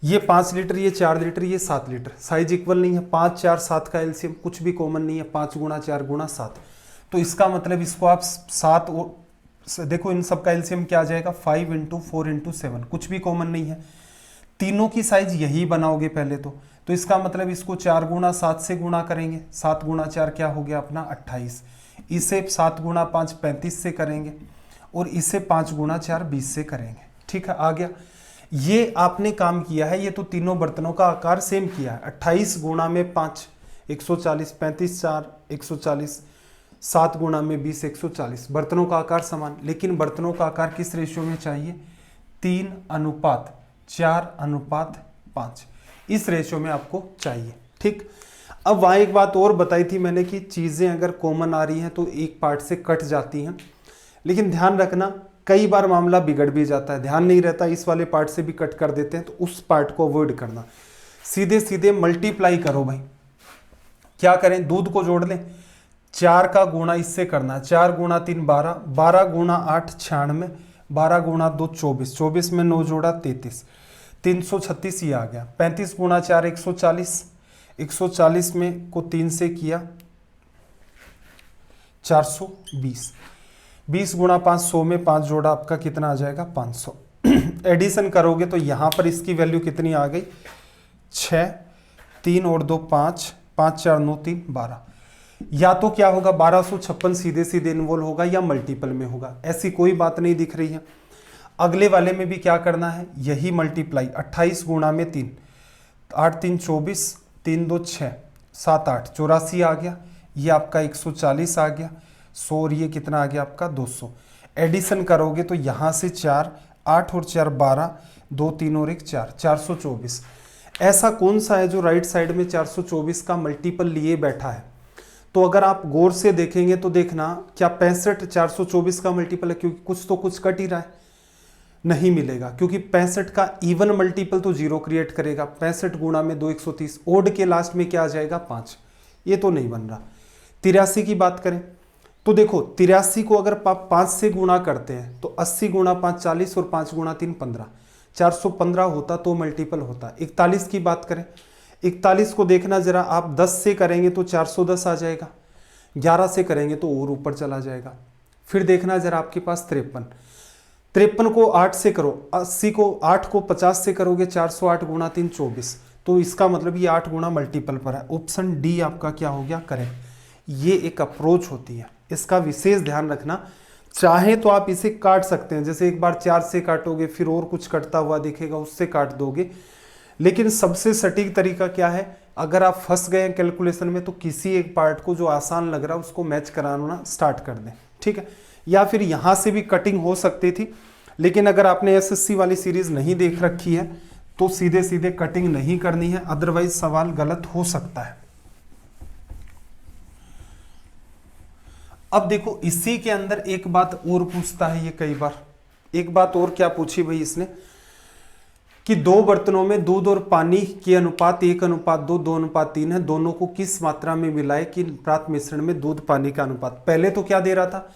ये 5 लीटर ये 4 लीटर ये 7 लीटर साइज इक्वल नहीं है, 5 4 7 का एलसीएम कुछ भी कॉमन नहीं है, 5 गुणा 4 गुणा 7। तो इसका मतलब इसको आप 7 और देखो इन सब का एलसीएम क्या आ जाएगा 5 × 4 × 7, कुछ भी कॉमन नहीं है। तीनों की साइज यही बनाओगे पहले तो इसका मतलब इसको 4 गुणा 7 से गुणा करेंगे, 7 गुणा 4 क्या हो गया अपना 28, इसे 7 गुणा 5 35 से करेंगे और इसे 5 गुणा 4 20 से करेंगे। ठीक है आ गया। ये आपने काम किया है, ये तो तीनों बर्तनों का आकार सेम किया है। 28 गुणा में 5 140, 35 4 140, 7 गुणा में 20 140। बर्तनों का आकार समान, लेकिन बर्तनों का आकार किस रेशियो में चाहिए 3:4:5, इस रेशियो में आपको चाहिए। ठीक, अब वहाँ एक बात और बताई थी मैंने कि चीज़ें अगर कॉमन आ रही हैं तो एक पार्ट से कट जाती हैं, लेकिन ध्यान रखना कई बार मामला बिगड़ भी जाता है, ध्यान नहीं रहता इस वाले पार्ट से भी कट कर देते हैं, तो उस पार्ट को अवॉइड करना। सीधे सीधे मल्टीप्लाई करो भाई। क्या करें दूध को जोड़ लें, 4 का गुणा इससे करना है, 4 गुणा 3 12, 12 गुणा 8 96, 12 गुणा 2 24, 24 में 9 जोड़ा 33, 336 ये आ गया। 35 गुणा 4 140, 140 में को 3 से किया 420, 20 गुणा 5 100 में 5 जोड़ा आपका कितना आ जाएगा 500। एडिशन करोगे तो यहाँ पर इसकी वैल्यू कितनी आ गई 6 3 और 2 5, 5 4 9 3 12। या तो क्या होगा 1256 सीधे सीधे इन्वॉल्व होगा या मल्टीपल में होगा, ऐसी कोई बात नहीं दिख रही है। अगले वाले में भी क्या करना है, यही मल्टीप्लाई 28 गुणा में 3, 8 3 24, 3 2 6, 7 8 84 आ गया, ये आपका 140 आ गया, 100 और ये कितना आ गया आपका 200। एडिशन करोगे तो यहाँ से 4, 8 और 4 12, 2 3 और 1 4, 424। ऐसा कौन सा है जो राइट साइड में 424 का मल्टीपल लिए बैठा है? तो अगर आप गौर से देखेंगे तो देखना क्या 65 424 का मल्टीपल है, क्योंकि कुछ तो कुछ कट ही रहा है, नहीं मिलेगा, क्योंकि 65 का इवन मल्टीपल तो 0 क्रिएट करेगा। 65 गुणा में 2 130, ओड के लास्ट में क्या आ जाएगा 5, ये तो नहीं बन रहा। 83 की बात करें तो देखो 83 को अगर आप 5 से गुणा करते हैं तो 80 गुणा 5 40 और 5 गुणा 3 15, 415 होता तो मल्टीपल होता। 41 की बात करें, 41 को देखना जरा, आप 10 से करेंगे तो 410 आ जाएगा, 11 से करेंगे तो और ऊपर चला जाएगा। फिर देखना जरा आपके पास 53 को 8 से करो, 80 को 8 को 50 से करोगे 408 गुणा 3 24, तो इसका मतलब ये 8 गुणा मल्टीपल पर है। ऑप्शन डी आपका क्या हो गया करेक्ट। ये एक अप्रोच होती है, इसका विशेष ध्यान रखना। चाहे तो आप इसे काट सकते हैं, जैसे एक बार 4 से काटोगे फिर और कुछ कटता हुआ दिखेगा उससे काट दोगे, लेकिन सबसे सटीक तरीका क्या है, अगर आप फंस गए हैं कैलकुलेशन में तो किसी एक पार्ट को जो आसान लग रहा है उसको मैच कराना स्टार्ट कर दें, ठीक है। या फिर यहाँ से भी कटिंग हो सकती थी, लेकिन अगर आपने एसएससी वाली सीरीज नहीं देख रखी है तो सीधे सीधे कटिंग नहीं करनी है, अदरवाइज सवाल गलत हो सकता है। अब देखो इसी के अंदर एक बात और पूछता है ये कई बार, एक बात और क्या पूछी भाई इसने कि 2 बर्तनों में दूध और पानी के अनुपात 1:2, 2:3 है, दोनों को किस मात्रा में मिलाए कि प्राप्त मिश्रण में दूध पानी का अनुपात। पहले तो क्या दे रहा था,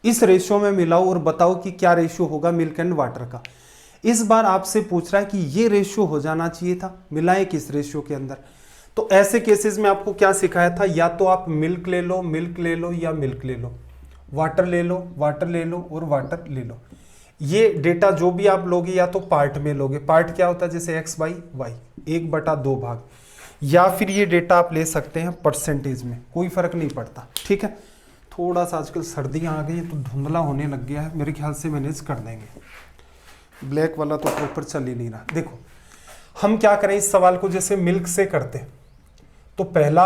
इस रेशियो में मिलाओ और बताओ कि क्या रेशियो होगा मिल्क एंड वाटर का। इस बार आपसे पूछ रहा है कि ये रेशियो हो जाना चाहिए था, मिलाएं किस रेशियो के अंदर। तो ऐसे केसेस में आपको क्या सिखाया था, या तो आप मिल्क ले लो, मिल्क ले लो, या मिल्क ले लो, वाटर ले लो, वाटर ले लो और वाटर ले लो। ये डेटा जो भी आप लोगे या तो पार्ट में लोगे, पार्ट क्या होता है जैसे x/y 1/2 भाग, या फिर ये डेटा आप ले सकते हैं परसेंटेज में, कोई फर्क नहीं पड़ता, ठीक है। थोड़ा सा आजकल सर्दियां आ गई है तो धुंधला होने लग गया है, मेरे ख्याल से मैनेज कर देंगे। ब्लैक वाला तो प्रॉपर चल ही नहीं रहा। देखो हम क्या करें इस सवाल को, जैसे मिल्क से करते तो पहला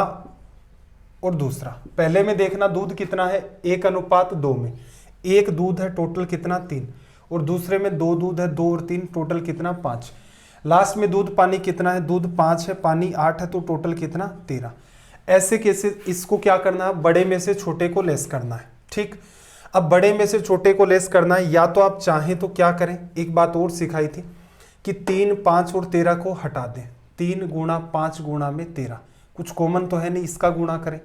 और दूसरा, पहले में देखना दूध कितना है 1:2 में, 1 दूध है टोटल कितना 3, और दूसरे में 2 दूध है 2 और 3 टोटल कितना 5। लास्ट में दूध पानी कितना है, दूध 5 है पानी 8 है तो टोटल कितना 13। ऐसे केसेस इसको क्या करना है, बड़े में से छोटे को लेस करना है, ठीक। अब बड़े में से छोटे को लेस करना है, या तो आप चाहें तो क्या करें, एक बात और सिखाई थी कि 3 5 और 13 को हटा दें, 3 गुणा 5 गुणा में 13, कुछ कॉमन तो है नहीं, इसका गुणा करें।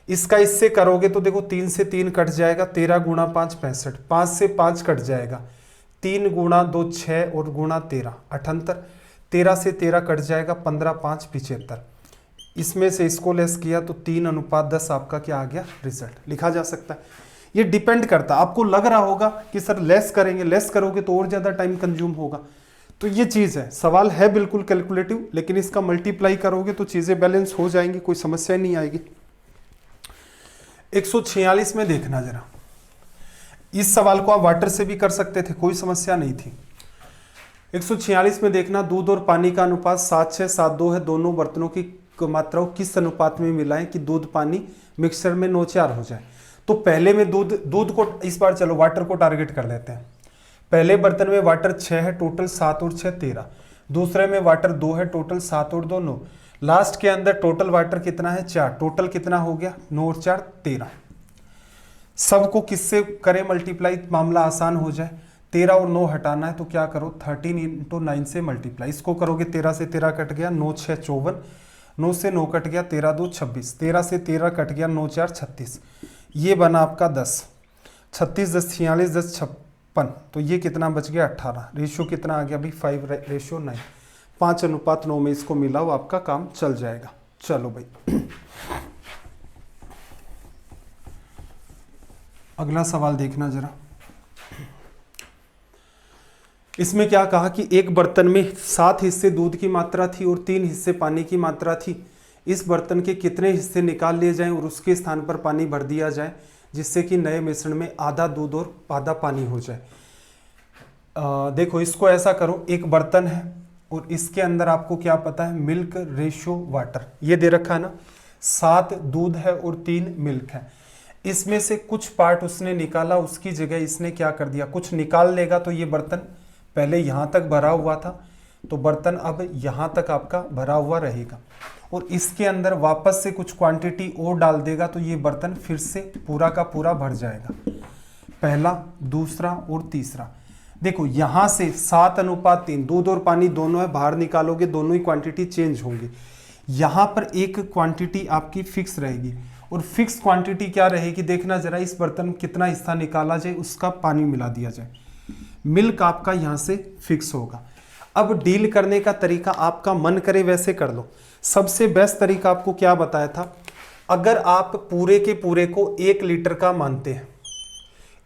इसका इससे करोगे तो देखो 3 से 3 कट जाएगा, 13 गुणा 5 65, 5 से 5 कट जाएगा, 3 गुणा 2 6 और गुणा 13 78, 13 से 13 कट जाएगा, 15 5 75। इसमें से इसको लेस किया तो 3:10 आपका क्या आ गया रिजल्ट, लिखा जा सकता है। ये डिपेंड करता है, आपको लग रहा होगा कि सर लेस करेंगे, लेस करोगे तो और ज़्यादा टाइम कंज्यूम होगा, तो ये चीज़ है, सवाल है बिल्कुल कैलकुलेटिव, लेकिन इसका मल्टीप्लाई करोगे तो चीज़ें बैलेंस हो जाएंगी, कोई समस्या नहीं आएगी। 146 में देखना जरा, इस सवाल को आप वाटर से भी कर सकते थे, कोई समस्या नहीं थी। 146 में देखना दूध और पानी का अनुपात 7:6 7:2 है, दोनों बर्तनों की मात्राओं किस अनुपात में मिलाएं कि दूध पानी मिक्सचर में 9:4 हो जाए। तो पहले में दूध को इस बार चलो वाटर को टारगेट कर लेते हैं। पहले बर्तन में वाटर 6 है टोटल, 7 और 6 13, दूसरे में वाटर 2 है टोटल, 7 और 2 9, लास्ट के अंदर टोटल वाटर कितना है 4, टोटल कितना हो गया 9 और 4 13। सबको किससे करें मल्टीप्लाई, मामला आसान हो जाए। 13 और 9 हटाना है तो क्या करो 13 × 9 से मल्टीप्लाई, इसको करोगे 13 से 13 कट गया, 9 6 54, 9 से 9 कट गया, 13 2 26, 13 से 13 कट गया, 9 4 36, ये बना आपका 10, 36 10 46 10 56, तो ये कितना बच गया 18। रेशियो कितना आ गया भाई 5:9, 5:9 में इसको मिलाओ, आपका काम चल जाएगा। चलो भाई अगला सवाल देखना जरा। इसमें क्या कहा कि एक बर्तन में 7 हिस्से दूध की मात्रा थी और 3 हिस्से पानी की मात्रा थी। इस बर्तन के कितने हिस्से निकाल लिए जाएं और उसके स्थान पर पानी भर दिया जाए जिससे कि नए मिश्रण में आधा दूध और आधा पानी हो जाए। देखो इसको ऐसा करो, एक बर्तन है और इसके अंदर आपको क्या पता है, मिल्क रेशियो वाटर ये दे रखा है ना, 7 दूध है और 3 मिल्क है। इसमें से कुछ पार्ट उसने निकाला, उसकी जगह इसने क्या कर दिया, कुछ निकाल लेगा तो ये बर्तन पहले यहाँ तक भरा हुआ था तो बर्तन अब यहाँ तक आपका भरा हुआ रहेगा, और इसके अंदर वापस से कुछ क्वांटिटी और डाल देगा तो ये बर्तन फिर से पूरा का पूरा भर जाएगा। पहला, दूसरा और तीसरा। देखो यहाँ से 7:3 दूध और पानी दोनों है, बाहर निकालोगे दोनों ही क्वांटिटी चेंज होंगी। यहाँ पर एक क्वांटिटी आपकी फिक्स रहेगी, और फिक्स क्वांटिटी क्या रहेगी देखना जरा, इस बर्तन में कितना हिस्सा निकाला जाए उसका पानी मिला दिया जाए। मिल्क आपका यहाँ से फिक्स होगा। अब डील करने का तरीका आपका मन करे वैसे कर लो। सबसे बेस्ट तरीका आपको क्या बताया था, अगर आप पूरे के पूरे को 1 लीटर का मानते हैं,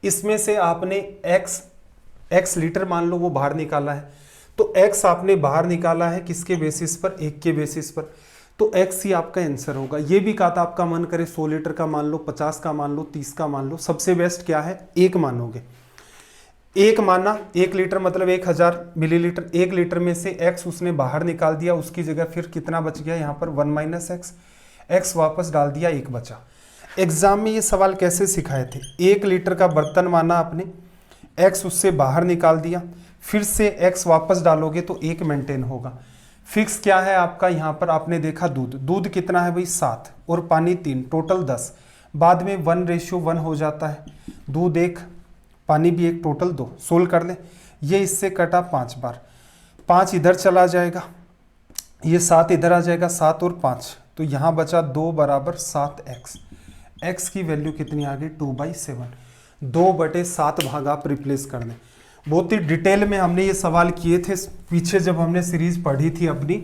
इसमें से आपने x लीटर मान लो वो बाहर निकाला है, तो x आपने बाहर निकाला है किसके बेसिस पर, 1 के बेसिस पर, तो x ही आपका आंसर होगा। ये भी कहा था आपका मन करे 100 लीटर का मान लो, 50 का मान लो, 30 का मान लो, सबसे बेस्ट क्या है 1 मानोगे। 1 माना, 1 लीटर मतलब 1000 मिलीलीटर, 1 लीटर में से x उसने बाहर निकाल दिया, उसकी जगह फिर कितना बच गया यहाँ पर 1 - x वापस डाल दिया, 1 बचा। एग्जाम में ये सवाल कैसे सिखाए थे, 1 लीटर का बर्तन माना आपने, x उससे बाहर निकाल दिया, फिर से x वापस डालोगे तो 1 मेंटेन होगा। फिक्स क्या है आपका, यहाँ पर आपने देखा दूध कितना है भाई 7 और पानी 3, टोटल 10। बाद में 1:1 हो जाता है, दूध 1 पानी भी 1, टोटल 2। सोल्व कर ले, ये इससे कटा 5 बार, 5 इधर चला जाएगा, ये 7 इधर आ जाएगा, 7 और 5 तो यहाँ बचा 2 = 7x। x की वैल्यू कितनी आ गई 2/7, 2/7 भाग आप रिप्लेस कर दें। बहुत ही डिटेल में हमने ये सवाल किए थे पीछे जब हमने सीरीज पढ़ी थी अपनी,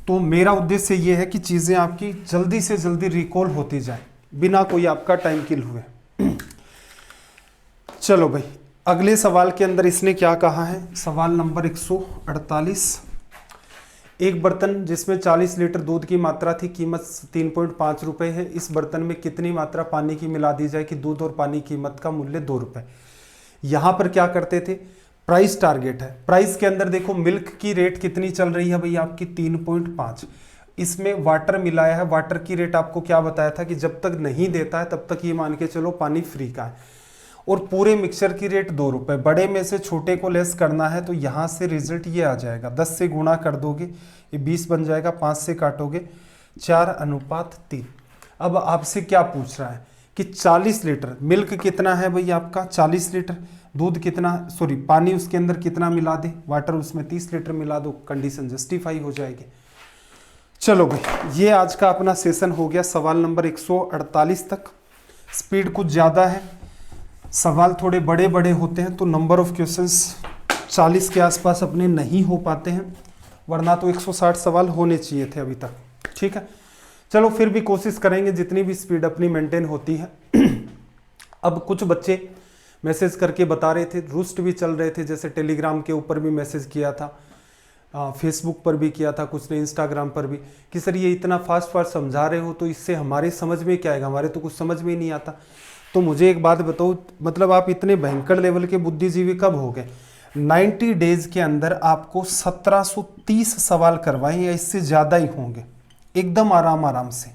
तो मेरा उद्देश्य ये है कि चीज़ें आपकी जल्दी से जल्दी रिकॉल होती जाए बिना कोई आपका टाइम किल हुए। चलो भाई, अगले सवाल के अंदर इसने क्या कहा है, सवाल नंबर 148। एक बर्तन जिसमें 40 लीटर दूध की मात्रा थी, कीमत 3.5 रुपये है, इस बर्तन में कितनी मात्रा पानी की मिला दी जाए कि दूध और पानी कीमत का मूल्य 2 रुपये। यहाँ पर क्या करते थे, प्राइस टारगेट है, प्राइस के अंदर देखो मिल्क की रेट कितनी चल रही है भाई आपकी 3.5, इसमें वाटर मिलाया है, वाटर की रेट आपको क्या बताया था कि जब तक नहीं देता है तब तक ये मान के चलो पानी फ्री का है, और पूरे मिक्सचर की रेट 2 रुपये। बड़े में से छोटे को लेस करना है तो यहाँ से रिजल्ट ये आ जाएगा, 10 से गुणा कर दोगे ये 20 बन जाएगा, 5 से काटोगे 4:3। अब आपसे क्या पूछ रहा है कि 40 लीटर मिल्क कितना है भाई आपका 40 लीटर, दूध कितना, सॉरी पानी उसके अंदर कितना मिला दे, वाटर उसमें 30 लीटर मिला दो, कंडीशन जस्टिफाई हो जाएगी। चलो भाई, ये आज का अपना सेशन हो गया सवाल नंबर 148 तक। स्पीड कुछ ज़्यादा है, सवाल थोड़े बड़े बड़े होते हैं तो नंबर ऑफ क्वेश्चंस 40 के आसपास अपने नहीं हो पाते हैं, वरना तो 160 सवाल होने चाहिए थे अभी तक। ठीक है, चलो फिर भी कोशिश करेंगे जितनी भी स्पीड अपनी मेंटेन होती है। अब कुछ बच्चे मैसेज करके बता रहे थे, रुस्ट भी चल रहे थे, जैसे टेलीग्राम के ऊपर भी मैसेज किया था, फेसबुक पर भी किया था, कुछ ने इंस्टाग्राम पर भी, कि सर ये इतना फास्ट समझा रहे हो तो इससे हमारे समझ में क्या आएगा, हमारे तो कुछ समझ में ही नहीं आता। तो मुझे एक बात बताओ, मतलब आप इतने भयंकर लेवल के बुद्धिजीवी कब हो गए? 90 डेज के अंदर आपको 1730 सवाल करवाएं या इससे ज़्यादा ही होंगे, एकदम आराम से।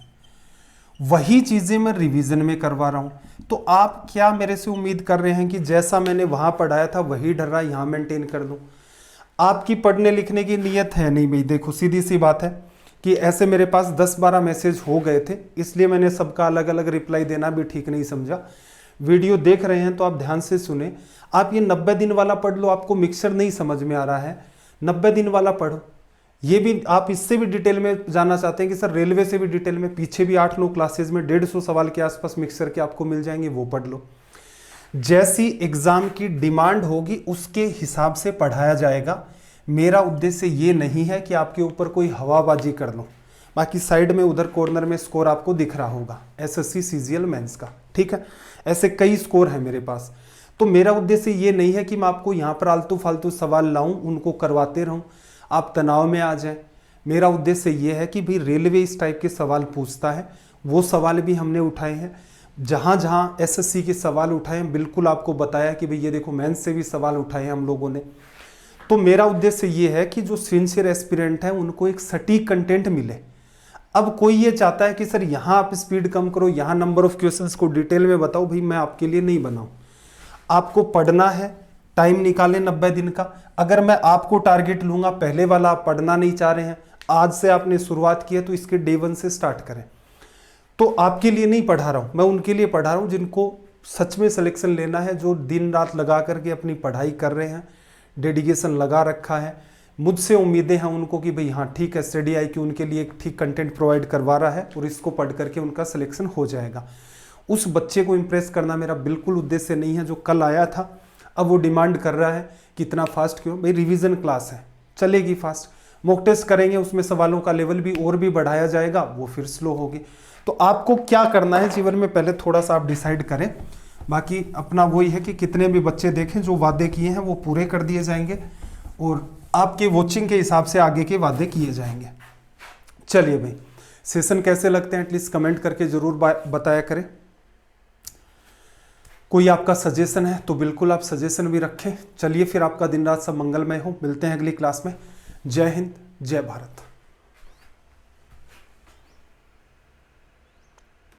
वही चीज़ें मैं रिवीजन में करवा रहा हूँ, तो आप क्या मेरे से उम्मीद कर रहे हैं कि जैसा मैंने वहाँ पढ़ाया था वही डर रहा यहाँ मेंटेन कर दूँ? आपकी पढ़ने लिखने की नीयत है नहीं भाई। देखो सीधी सी बात है कि ऐसे मेरे पास 10-12 मैसेज हो गए थे, इसलिए मैंने सबका अलग अलग रिप्लाई देना भी ठीक नहीं समझा। वीडियो देख रहे हैं तो आप ध्यान से सुने। आप ये 90 दिन वाला पढ़ लो, आपको मिक्सचर नहीं समझ में आ रहा है, 90 दिन वाला पढ़ो। ये भी आप इससे भी डिटेल में जानना चाहते हैं कि सर रेलवे से भी डिटेल में, पीछे भी 8-9 क्लासेज में 150 सवाल के आसपास मिक्सचर के आपको मिल जाएंगे, वो पढ़ लो। जैसी एग्जाम की डिमांड होगी उसके हिसाब से पढ़ाया जाएगा। मेरा उद्देश्य ये नहीं है कि आपके ऊपर कोई हवाबाजी कर लो। बाकी साइड में उधर कॉर्नर में स्कोर आपको दिख रहा होगा एसएससी सीजीएल मेंस का, ठीक है, ऐसे कई स्कोर है मेरे पास। तो मेरा उद्देश्य ये नहीं है कि मैं आपको यहाँ पर आलतू फालतू सवाल लाऊं, उनको करवाते रहूं, आप तनाव में आ जाएं। मेरा उद्देश्य ये है कि भाई रेलवे इस टाइप के सवाल पूछता है, वो सवाल भी हमने उठाए हैं। जहाँ जहाँ एसएससी के सवाल उठाए हैं बिल्कुल आपको बताया कि भाई ये देखो मेंस से भी सवाल उठाए हैं हम लोगों ने। तो मेरा उद्देश्य ये है कि जो सिंसियर एस्पिरेंट हैं उनको एक सटीक कंटेंट मिले। अब कोई ये चाहता है कि सर यहाँ आप स्पीड कम करो, यहाँ नंबर ऑफ क्वेश्चंस को डिटेल में बताओ, भाई मैं आपके लिए नहीं बनाऊँ। आपको पढ़ना है, टाइम निकालें 90 दिन का। अगर मैं आपको टारगेट लूँगा, पहले वाला आप पढ़ना नहीं चाह रहे हैं, आज से आपने शुरुआत की है तो इसके डे 1 से स्टार्ट करें। तो आपके लिए नहीं पढ़ा रहा हूँ, मैं उनके लिए पढ़ा रहा हूँ जिनको सच में सिलेक्शन लेना है, जो दिन रात लगा करके अपनी पढ़ाई कर रहे हैं, डेडिकेशन लगा रखा है। मुझसे उम्मीदें हैं उनको कि भाई हाँ ठीक है, स्टडी आई कि उनके लिए एक ठीक कंटेंट प्रोवाइड करवा रहा है और इसको पढ़ करके उनका सिलेक्शन हो जाएगा। उस बच्चे को इम्प्रेस करना मेरा बिल्कुल उद्देश्य नहीं है जो कल आया था, अब वो डिमांड कर रहा है कि इतना फास्ट क्यों। भाई रिवीजन क्लास है, चलेगी फास्ट, मॉक टेस्ट करेंगे, उसमें सवालों का लेवल भी और भी बढ़ाया जाएगा, वो फिर स्लो होगी। तो आपको क्या करना है जीवन में, पहले थोड़ा सा आप डिसाइड करें। बाकी अपना वही है कि कितने भी बच्चे देखें, जो वादे किए हैं वो पूरे कर दिए जाएंगे और आपके वॉचिंग के हिसाब से आगे के वादे किए जाएंगे। चलिए भाई, सेशन कैसे लगते हैं एटलीस्ट कमेंट करके जरूर बताया करें। कोई आपका सजेशन है तो बिल्कुल आप सजेशन भी रखें। चलिए फिर, आपका दिन रात सब मंगलमय हो। मिलते हैं अगली क्लास में। जय हिंद, जय भारत।